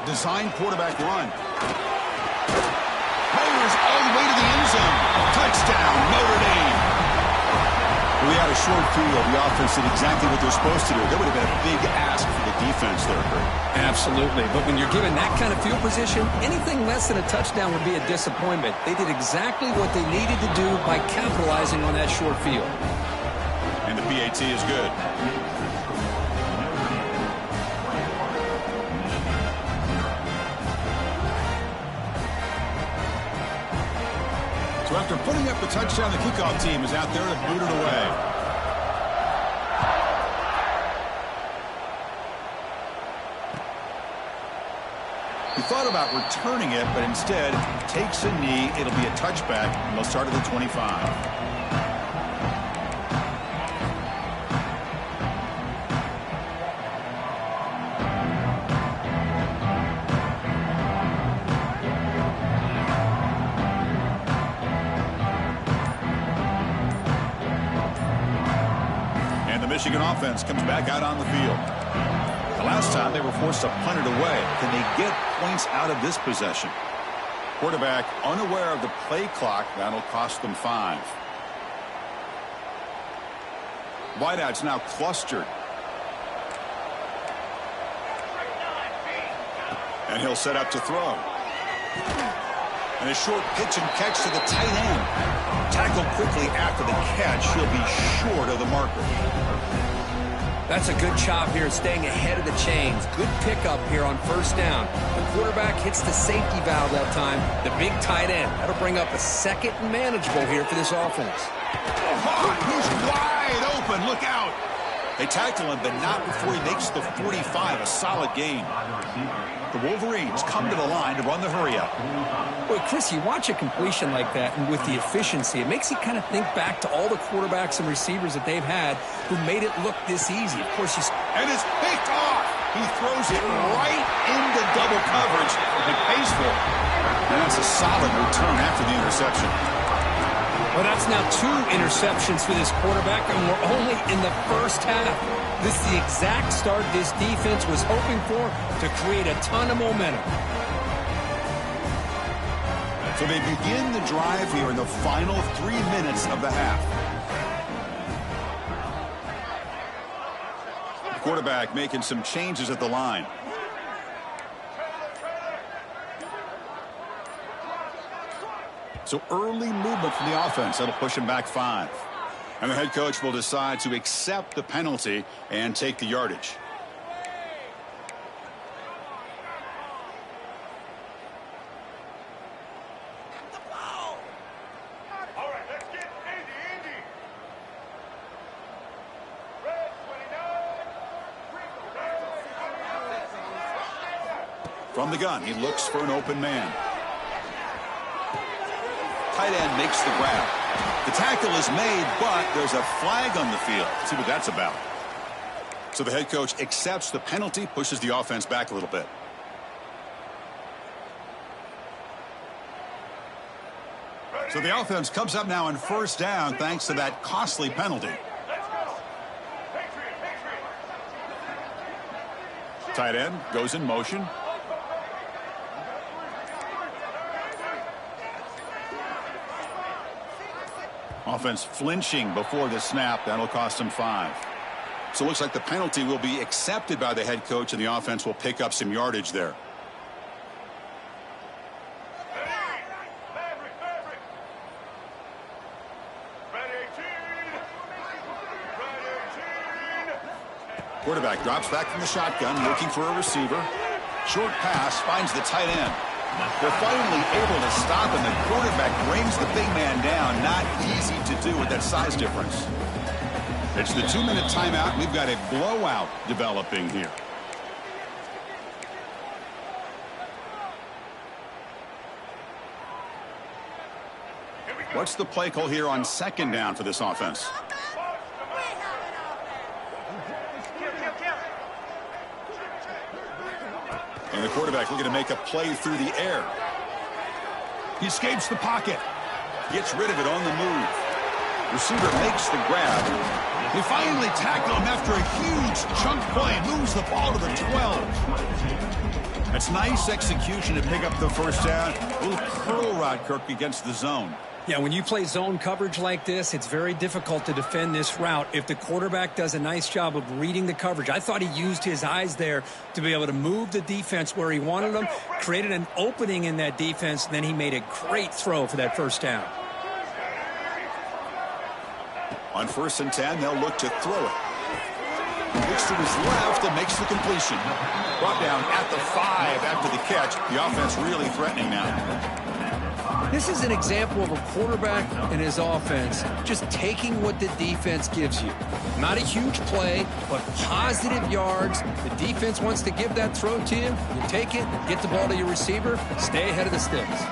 Design quarterback run. Motors all the way to the end zone. Touchdown, Notre Dame. We had a short field. The offense did exactly what they're supposed to do. That would have been a big ask for the defense there, Kurt. Absolutely. But when you're given that kind of field position, anything less than a touchdown would be a disappointment. They did exactly what they needed to do by capitalizing on that short field. And the PAT is good. So after putting up the touchdown, the kickoff team is out there to boot it away. He thought about returning it, but instead takes a knee. It'll be a touchback, and they'll start at the 25. Michigan offense comes back out on the field. The last time they were forced to punt it away. Can they get points out of this possession? Quarterback unaware of the play clock. That'll cost them 5. Wideouts now clustered. And he'll set up to throw. And a short pitch and catch to the tight end. Tackled quickly after the catch. He'll be short of the marker. That's a good job here, staying ahead of the chains. Good pickup here on first down. The quarterback hits the safety valve that time. The big tight end. That'll bring up a second and manageable here for this offense. Oh, he's wide open. Look out. They tackle him, but not before he makes the 45. A solid gain. The Wolverines come to the line to run the hurry-up. Boy, Chris, you watch a completion like that, and with the efficiency, it makes you kind of think back to all the quarterbacks and receivers that they've had who made it look this easy. Of course, and it's picked off. He throws it right into double coverage and pays for it. And that's a solid return after the interception. Well, that's now 2 interceptions for this quarterback, and we're only in the first half. This is the exact start this defense was hoping for to create a ton of momentum. So they begin the drive here in the final 3 minutes of the half. The quarterback making some changes at the line. So early movement from the offense. That'll push him back 5. And the head coach will decide to accept the penalty and take the yardage. From the gun, he looks for an open man. Tight end makes the grab. The tackle is made, but there's a flag on the field. Let's see what that's about. So the head coach accepts the penalty, pushes the offense back a little bit. So the offense comes up now on first down thanks to that costly penalty. Tight end goes in motion. Offense flinching before the snap. That'll cost him 5. So it looks like the penalty will be accepted by the head coach, and the offense will pick up some yardage there. Quarterback drops back from the shotgun, looking for a receiver. Short pass finds the tight end. They're finally able to stop, and the quarterback brings the big man down. Not easy to do with that size difference. It's the 2-minute timeout. We've got a blowout developing here. What's the play call here on second down for this offense? And the quarterback looking to make a play through the air. He escapes the pocket. Gets rid of it on the move. Receiver makes the grab. They finally tackle him after a huge chunk play. Moves the ball to the 12. It's nice execution to pick up the first down. A little curl rod, Kirk, against the zone. Yeah, when you play zone coverage like this, it's very difficult to defend this route if the quarterback does a nice job of reading the coverage. I thought he used his eyes there to be able to move the defense where he wanted them, created an opening in that defense, and then he made a great throw for that first down. On 1st and 10, they'll look to throw it. Looks to his left and makes the completion. Brought down at the 5 after the catch. The offense really threatening now. This is an example of a quarterback and his offense just taking what the defense gives you. Not a huge play, but positive yards. The defense wants to give that throw to you. You take it, get the ball to your receiver, stay ahead of the sticks.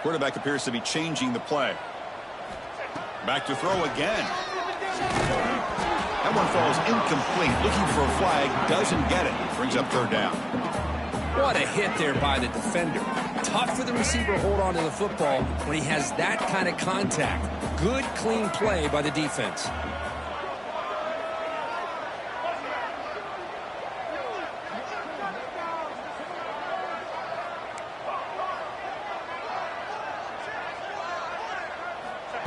Quarterback appears to be changing the play. Back to throw again. That one falls incomplete. Looking for a flag. Doesn't get it. Brings up 3rd down. What a hit there by the defender. Tough for the receiver to hold on to the football when he has that kind of contact. Good, clean play by the defense.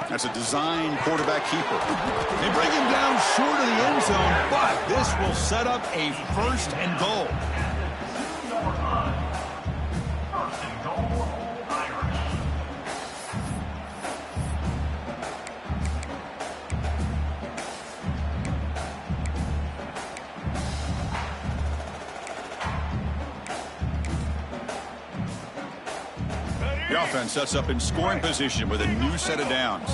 That's a design quarterback keeper. They bring him down short of the end zone, but this will set up a 1st and goal. The offense sets up in scoring position with a new set of downs.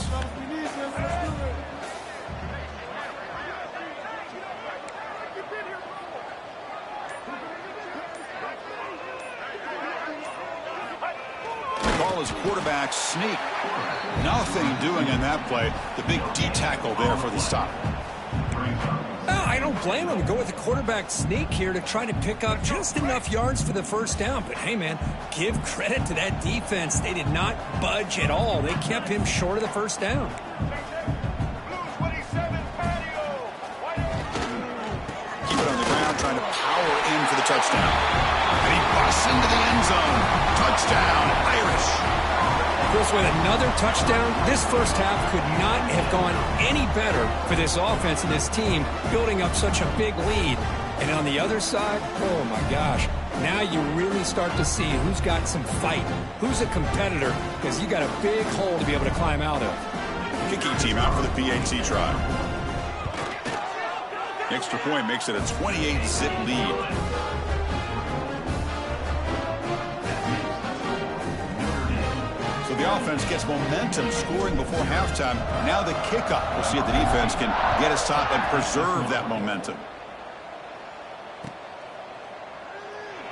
The call is quarterback sneak. Nothing doing in that play. The big D tackle there for the stop. I don't blame him to go with the quarterback sneak here to try to pick up just enough yards for the first down. But, hey, man, give credit to that defense. They did not budge at all. They kept him short of the first down. Keep it on the ground, trying to power in for the touchdown. And he busts into the end zone. Touchdown, Irish. Chris, with another touchdown, this first half could not have gone any better for this offense and this team, building up such a big lead. And on the other side, oh my gosh, now you really start to see who's got some fight, who's a competitor, because you got a big hole to be able to climb out of. Kicking team out for the PAT try. Extra point makes it a 28-zip lead. The offense gets momentum scoring before halftime. Now the kickoff. We'll see if the defense can get a stop and preserve that momentum.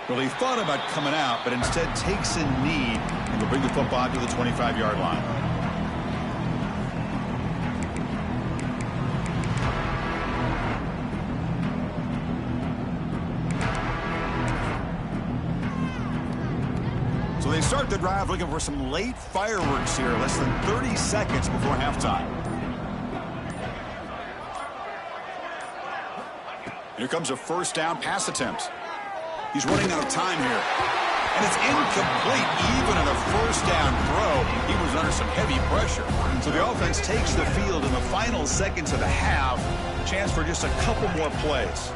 Well, he thought about coming out, but instead takes a knee and will bring the football to the 25-yard line. So they start the drive looking for some late fireworks here, less than 30 seconds before halftime. Here comes a 1st down pass attempt. He's running out of time here. And it's incomplete even on a 1st down throw. He was under some heavy pressure. So the offense takes the field in the final seconds of the half. Chance for just a couple more plays.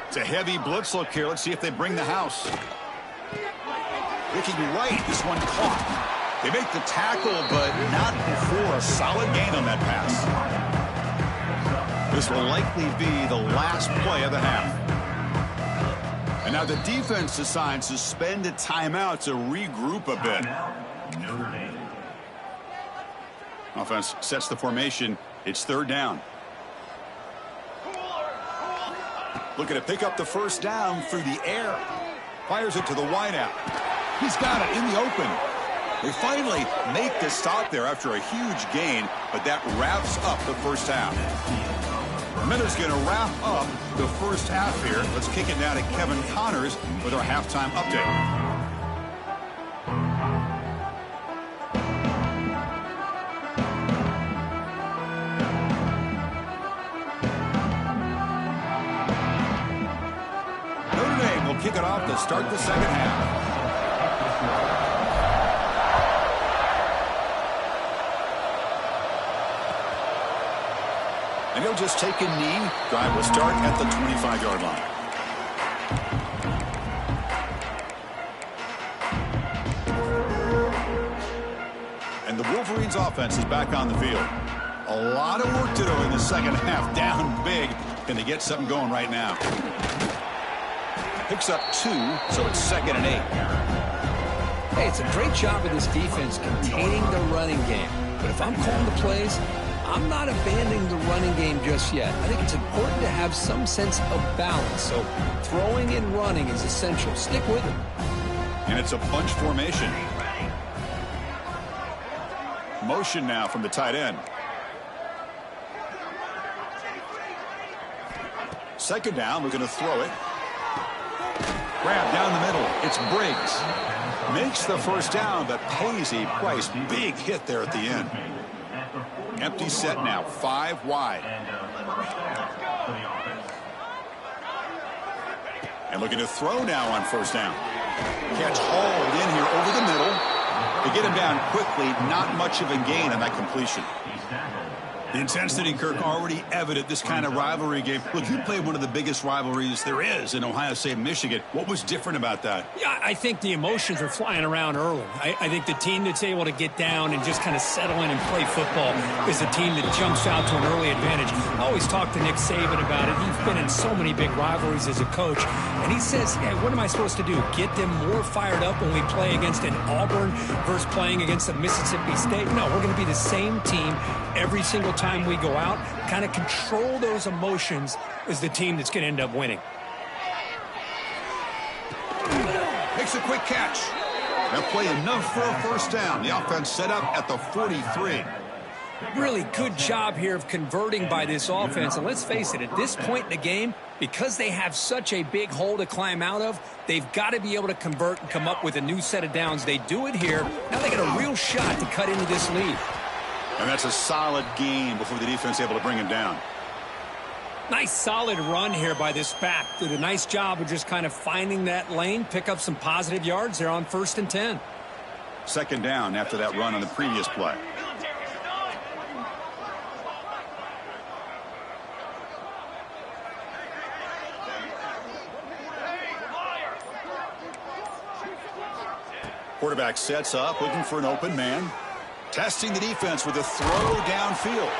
It's a heavy blitz look here. Let's see if they bring the house. Looking right, this one caught. They make the tackle, but not before a solid gain on that pass. This will likely be the last play of the half. And now the defense decides to spend a timeout to regroup a bit. Offense sets the formation. It's 3rd down. Looking to pick up the 1st down through the air. Fires it to the wideout. He's got it in the open. They finally make the stop there after a huge gain, but that wraps up the first half. Minutes going to wrap up the first half here. Let's kick it now to Kevin Connors with our halftime update. it off to start the second half. And he'll just take a knee. Drive will start at the 25-yard line. And the Wolverines offense is back on the field. A lot of work to do in the second half. Down big. Can they get something going right now? Picks up 2, so it's 2nd and 8. Hey, it's a great job of this defense containing the running game. But if I'm calling the plays, I'm not abandoning the running game just yet. I think it's important to have some sense of balance. So throwing and running is essential. Stick with it. And it's a bunch formation. Motion now from the tight end. Second down, we're going to throw it. Grab down the middle. It's Briggs. Makes the first down, but pays a price. Big hit there at the end. Empty set now, 5 wide. And looking to throw now on first down. Catch hauled in here over the middle. To get him down quickly, not much of a gain on that completion. The intensity, Kirk, already evident this kind of rivalry game. Look, you played one of the biggest rivalries there is in Ohio State and Michigan. What was different about that? Yeah, I think the emotions are flying around early. I think the team that's able to get down and just kind of settle in and play football is a team that jumps out to an early advantage. I always talk to Nick Saban about it. He's been in so many big rivalries as a coach. And he says, hey, what am I supposed to do? Get them more fired up when we play against an Auburn versus playing against a Mississippi State? No, we're going to be the same team every single time we go out. Kind of control those emotions is the team that's going to end up winning. Makes a quick catch. They'll play enough for a first down. The offense set up at the 43. Really good job here of converting by this offense. And let's face it, at this point in the game, because they have such a big hole to climb out of, they've got to be able to convert and come up with a new set of downs. They do it here. Now they get a real shot to cut into this lead. And that's a solid gain before the defense is able to bring him down. Nice solid run here by this back. Did a nice job of just kind of finding that lane, pick up some positive yards there on 1st and 10. Second down after that run on the previous play. Quarterback sets up, looking for an open man. Testing the defense with a throw downfield.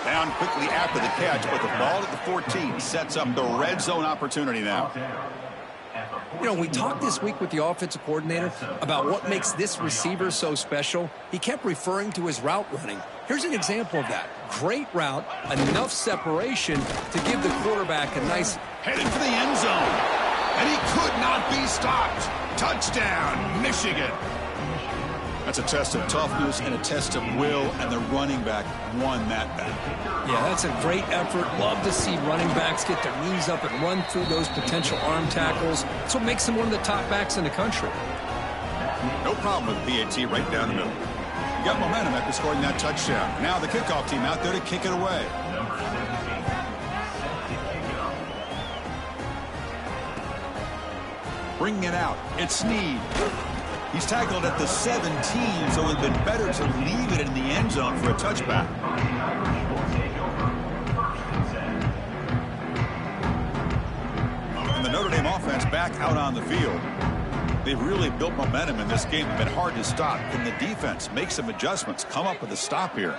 Down quickly after the catch, but the ball at the 14 sets up the red zone opportunity now. You know, we talked this week with the offensive coordinator about what makes this receiver so special. He kept referring to his route running. Here's an example of that. Great route, enough separation to give the quarterback a nice... Headed for the end zone. And he could not be stopped. Touchdown, Michigan. That's a test of toughness and a test of will, and the running back won that battle. Yeah, that's a great effort. Love to see running backs get their knees up and run through those potential arm tackles. That's what makes him one of the top backs in the country. No problem with PAT right down the middle. You got momentum after scoring that touchdown. Now the kickoff team out there to kick it away. Bringing it out. It's Snead. He's tackled at the 17, so it would have been better to leave it in the end zone for a touchback. And the Notre Dame offense back out on the field. They've really built momentum in this game. It's been hard to stop. Can the defense make some adjustments, come up with a stop here?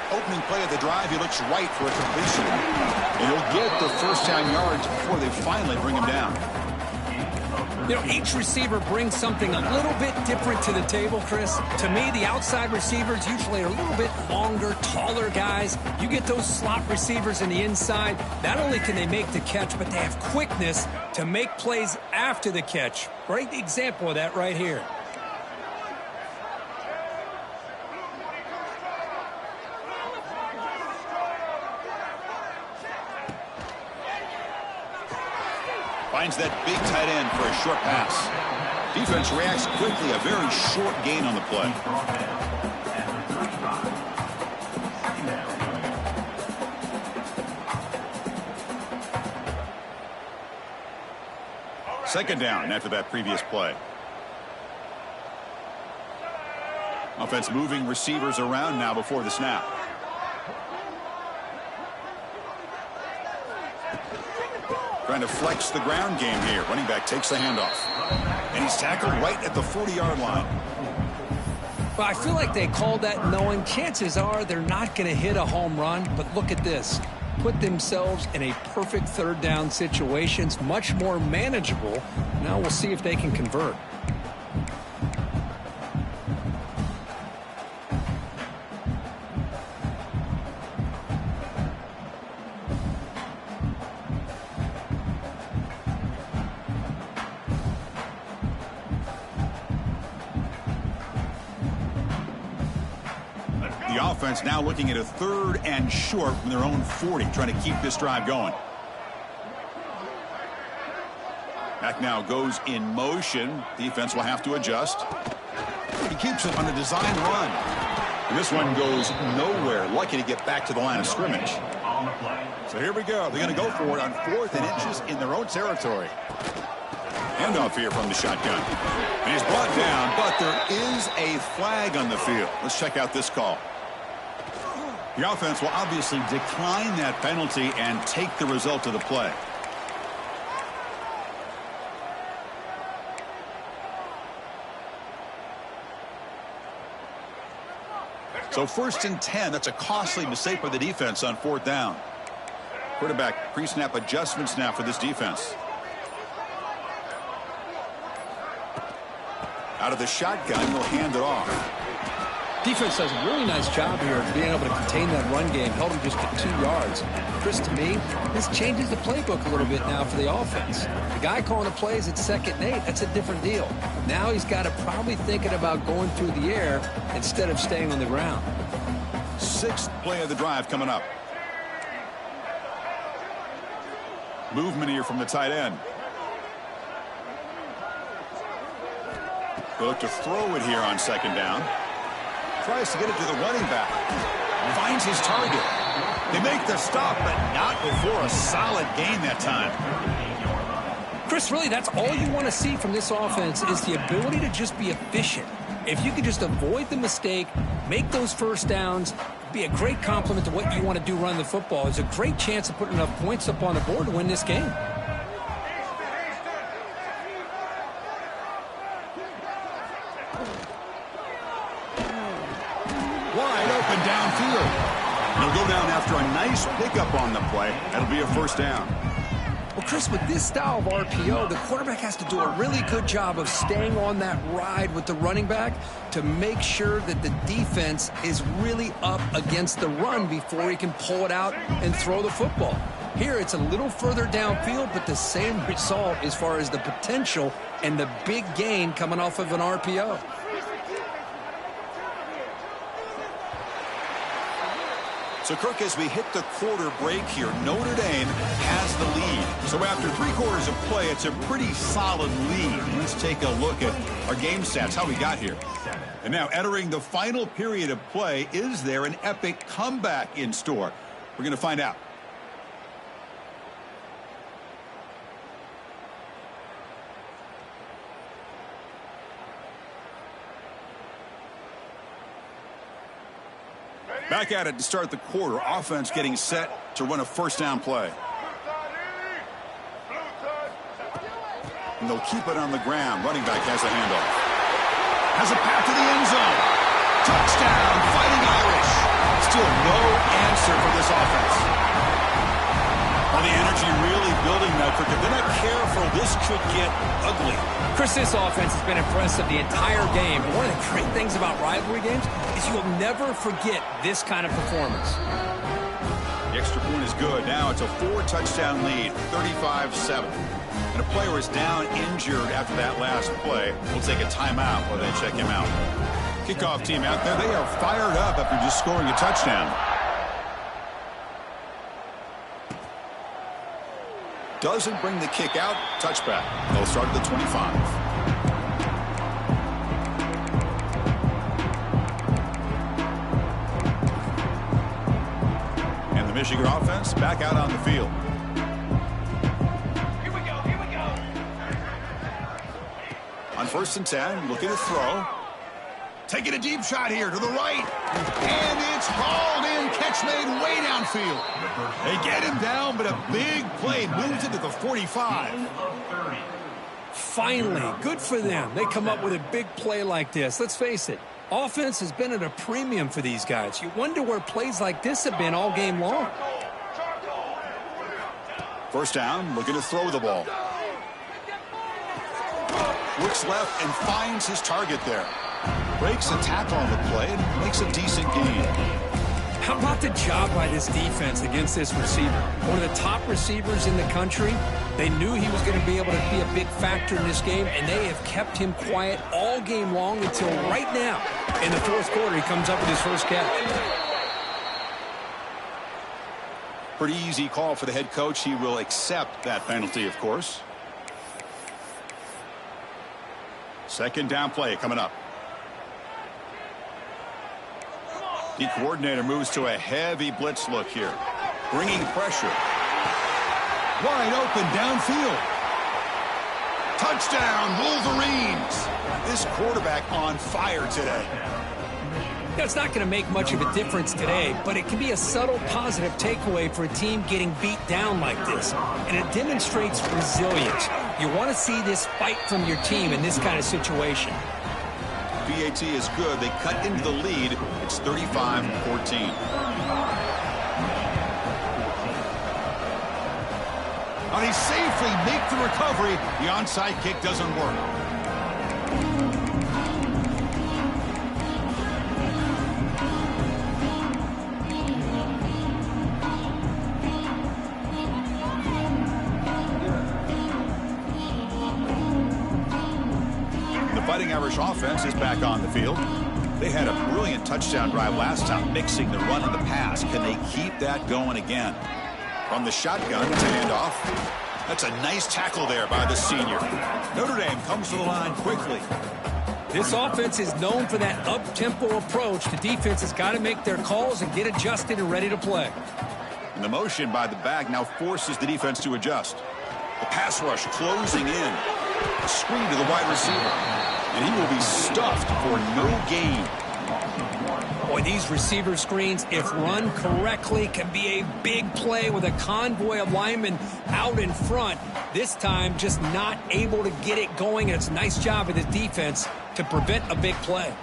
Opening play of the drive, he looks right for a completion. And he'll get the first down yards before they finally bring him down. You know, each receiver brings something a little bit different to the table, Chris. To me, the outside receivers usually are a little bit longer, taller guys. You get those slot receivers in the inside, not only can they make the catch, but they have quickness to make plays after the catch. Great example of that right here. Finds that big tight end for a short pass. Defense reacts quickly. A very short gain on the play. Second down after that previous play. Offense moving receivers around now before the snap. Trying to flex the ground game here. Running back takes the handoff. And he's tackled right at the 40-yard line. Well, I feel like they called that knowing chances are they're not going to hit a home run. But look at this. Put themselves in a perfect third down situation. It's much more manageable. Now we'll see if they can convert. The offense now looking at a 3rd and short from their own 40, trying to keep this drive going. Back now goes in motion. Defense will have to adjust. He keeps it on a design run. And this one goes nowhere. Lucky to get back to the line of scrimmage. So here we go. They're going to go for it on 4th and inches in their own territory. Handoff here from the shotgun. And he's brought down, but there is a flag on the field. Let's check out this call. The offense will obviously decline that penalty and take the result of the play. So 1st and 10. That's a costly mistake for the defense on 4th down. Quarterback pre-snap adjustments now for this defense. Out of the shotgun, he'll hand it off. Defense does a really nice job here of being able to contain that run game. Held him just to 2 yards. Chris, to me, this changes the playbook a little bit now for the offense. The guy calling the plays at 2nd and 8, that's a different deal. Now he's got to probably thinking about going through the air instead of staying on the ground. 6th play of the drive coming up. Movement here from the tight end. They look to throw it here on 2nd down. Tries to get it to the running back. Finds his target. They make the stop, but not before a solid gain that time. Chris, really, that's all you want to see from this offense is the ability to just be efficient. If you can just avoid the mistake, make those 1st downs, be a great compliment to what you want to do running the football. It's a great chance of putting enough points up on the board to win this game. Wide open downfield. He'll go down after a nice pickup on the play. That'll be a 1st down. Well, Chris, with this style of RPO, the quarterback has to do a really good job of staying on that ride with the running back to make sure that the defense is really up against the run before he can pull it out and throw the football. Here, it's a little further downfield, but the same result as far as the potential and the big gain coming off of an RPO. So, Kirk, as we hit the quarter break here, Notre Dame has the lead. So after 3 quarters of play, it's a pretty solid lead. Let's take a look at our game stats, how we got here. And now entering the final period of play, is there an epic comeback in store? We're going to find out. Back at it to start the quarter. Offense getting set to run a 1st down play. And they'll keep it on the ground. Running back has a handoff. Has a path to the end zone. Touchdown, Fighting Irish. Still no answer for this offense. Well, the energy really building now. If they're not careful, this could get ugly. Chris, this offense has been impressive the entire game. And one of the great things about rivalry games is you'll never forget this kind of performance. The extra point is good. Now it's a 4-touchdown lead, 35-7. And a player is down injured after that last play. We'll take a timeout while they check him out. Kickoff team out there. They are fired up after just scoring a touchdown. Doesn't bring the kick out. Touchback. They'll start at the 25. And the Michigan offense back out on the field. Here we go. On 1st and 10, looking to throw. Taking a deep shot here to the right. And it's hauled in. Catch made way downfield. They get him down, but a big play moves it to the 45. Finally, good for them. They come up with a big play like this. Let's face it, offense has been at a premium for these guys. You wonder where plays like this have been all game long. 1st down, looking to throw the ball. Looks left and finds his target there. Breaks a tackle on the play and makes a decent gain. How about the job by this defense against this receiver? One of the top receivers in the country. They knew he was going to be able to be a big factor in this game, and they have kept him quiet all game long until right now. In the 4th quarter, he comes up with his first catch. Pretty easy call for the head coach. He will accept that penalty, of course. 2nd down play coming up. The coordinator moves to a heavy blitz look here. Bringing pressure. Wide open downfield. Touchdown, Wolverines. This quarterback on fire today. It's not going to make much of a difference today, but it can be a subtle positive takeaway for a team getting beat down like this. And it demonstrates resilience. You want to see this fight from your team in this kind of situation. PAT is good. They cut into the lead. It's 35-14. They safely make the recovery. The onside kick doesn't work. The Fighting Irish offense is back on the field. They had a brilliant touchdown drive last time, mixing the run and the pass. Can they keep that going again? From the shotgun to handoff. That's a nice tackle there by the senior. Notre Dame comes to the line quickly. This offense is known for that up-tempo approach. The defense has got to make their calls and get adjusted and ready to play. And the motion by the back now forces the defense to adjust. The pass rush closing in. A screen to the wide receiver. And he will be stuffed for no gain. Boy, these receiver screens, if run correctly, can be a big play with a convoy of linemen out in front. This time, just not able to get it going. And it's a nice job of the defense to prevent a big play.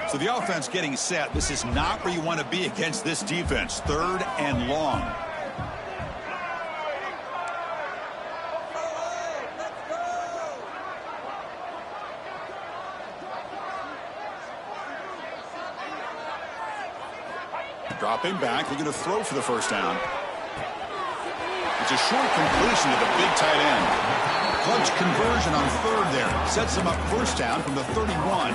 So the offense getting set. This is not where you want to be against this defense. 3rd and long. Dropping back, looking to throw for the 1st down. It's a short completion to the big tight end. Clutch conversion on 3rd there. Sets them up 1st down from the 31.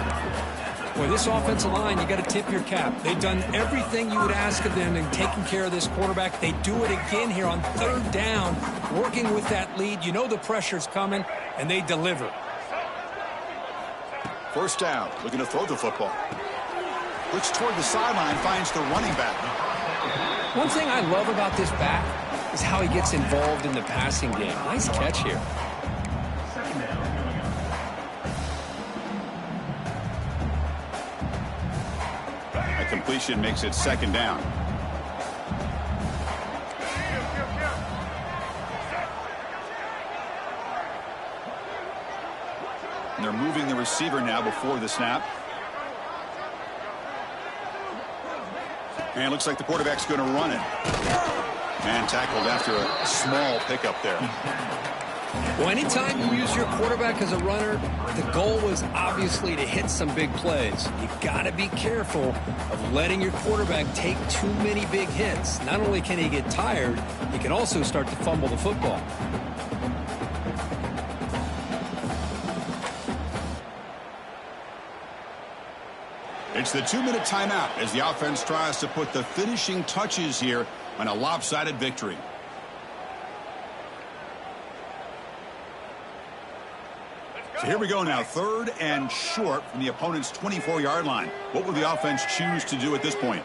Boy, this offensive line, you got to tip your cap. They've done everything you would ask of them in taking care of this quarterback. They do it again here on 3rd down, working with that lead. You know the pressure's coming, and they deliver. 1st down, looking to throw the football. Looks toward the sideline, finds the running back. One thing I love about this back is how he gets involved in the passing game. Nice catch here. A completion makes it 2nd down. And they're moving the receiver now before the snap. And it looks like the quarterback's going to run it. And tackled after a small pickup there. Well, anytime you use your quarterback as a runner, the goal was obviously to hit some big plays. You've got to be careful of letting your quarterback take too many big hits. Not only can he get tired, he can also start to fumble the football. It's the 2-minute timeout as the offense tries to put the finishing touches here on a lopsided victory. So here we go now, 3rd and short from the opponent's 24-yard line. What will the offense choose to do at this point?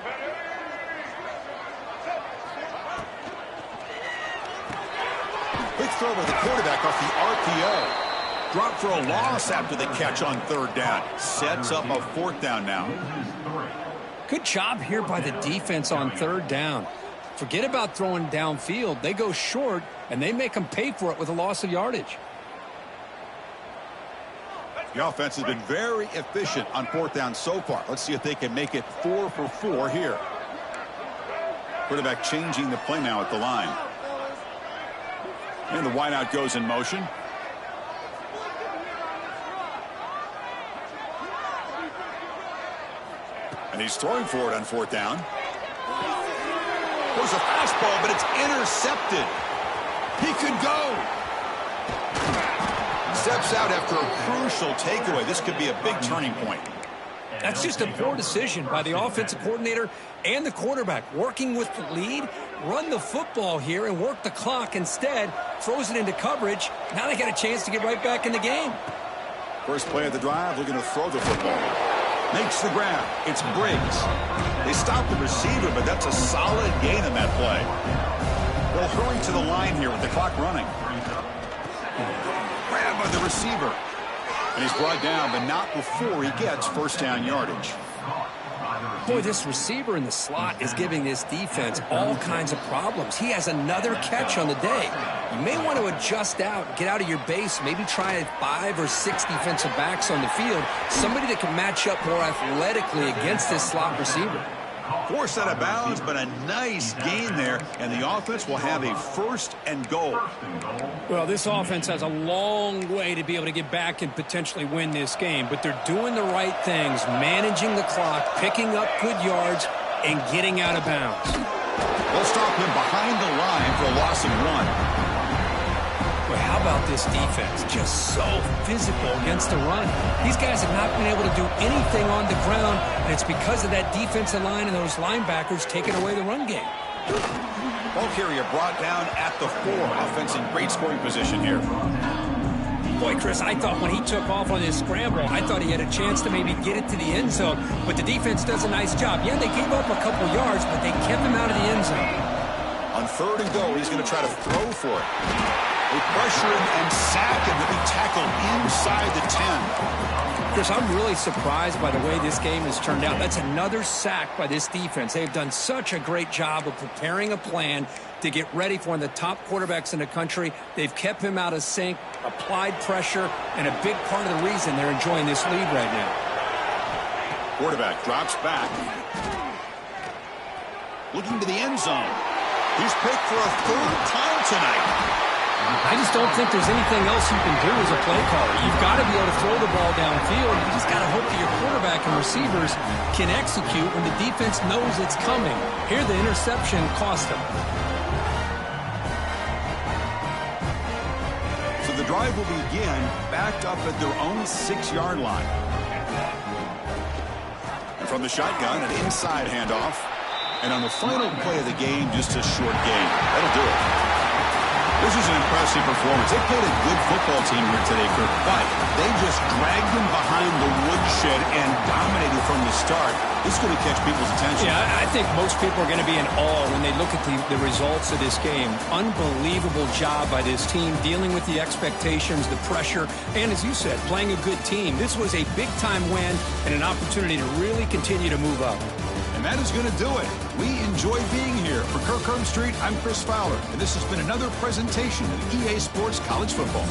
Quick throw by the quarterback off the RPO. Drop for a loss after the catch on third down. Sets up a fourth down now. Good job here by the defense on third down. Forget about throwing downfield. They go short, and they make them pay for it with a loss of yardage. The offense has been very efficient on fourth down so far. Let's see if they can make it 4 for 4 here. Quarterback changing the play now at the line. And the wideout goes in motion. And he's throwing for it on fourth down. There's a fastball, but it's intercepted. He could go. Steps out after a crucial takeaway. This could be a big turning point. That's just a poor decision by the offensive coordinator and the quarterback. Working with the lead, run the football here and work the clock instead. Throws it into coverage. Now they got a chance to get right back in the game. First play of the drive, looking to throw the football. Makes the grab. It's Briggs. They stop the receiver, but that's a solid gain on that play. They'll hurry to the line here with the clock running. Grab by the receiver. And he's brought down, but not before he gets first down yardage. Boy, this receiver in the slot is giving this defense all kinds of problems. He has another catch on the day. You may want to adjust out, get out of your base, maybe try 5 or 6 defensive backs on the field, somebody that can match up more athletically against this slot receiver. Forced out of bounds, but a nice gain there, and the offense will have a first and goal. Well, this offense has a long way to be able to get back and potentially win this game, but they're doing the right things, managing the clock, picking up good yards, and getting out of bounds. They'll stop him behind the line for a loss of 1. Well, how about this defense? Just so physical against the run. These guys have not been able to do anything on the ground, and it's because of that defensive line and those linebackers taking away the run game. Ball carrier brought down at the 4. Offense in great scoring position here. Boy, Chris, I thought when he took off on this scramble, I thought he had a chance to maybe get it to the end zone, but the defense does a nice job. Yeah, they gave up a couple yards, but they kept him out of the end zone. On third and goal, he's going to try to throw for it. They pressure him and sack him to be tackled inside the 10. Chris, I'm really surprised by the way this game has turned out. That's another sack by this defense. They've done such a great job of preparing a plan to get ready for one of the top quarterbacks in the country. They've kept him out of sync, applied pressure, and a big part of the reason they're enjoying this lead right now. Quarterback drops back. Looking to the end zone. He's picked for a third time tonight. I just don't think there's anything else you can do as a play caller. You've got to be able to throw the ball downfield. You just got to hope that your quarterback and receivers can execute when the defense knows it's coming. Here, the interception cost them. So the drive will begin backed up at their own 6-yard line. And from the shotgun, an inside handoff. And on the final play of the game, just a short gain. That'll do it. This is an impressive performance. They played a good football team here today, Kirk, but they just dragged them behind the woodshed and dominated from the start. This is going to catch people's attention. Yeah, I think most people are going to be in awe when they look at the results of this game. Unbelievable job by this team, dealing with the expectations, the pressure, and as you said, playing a good team. This was a big-time win and an opportunity to really continue to move up. And that is going to do it. We enjoy being here. For Kirk Street, I'm Chris Fowler, and this has been another presentation of EA Sports College Football.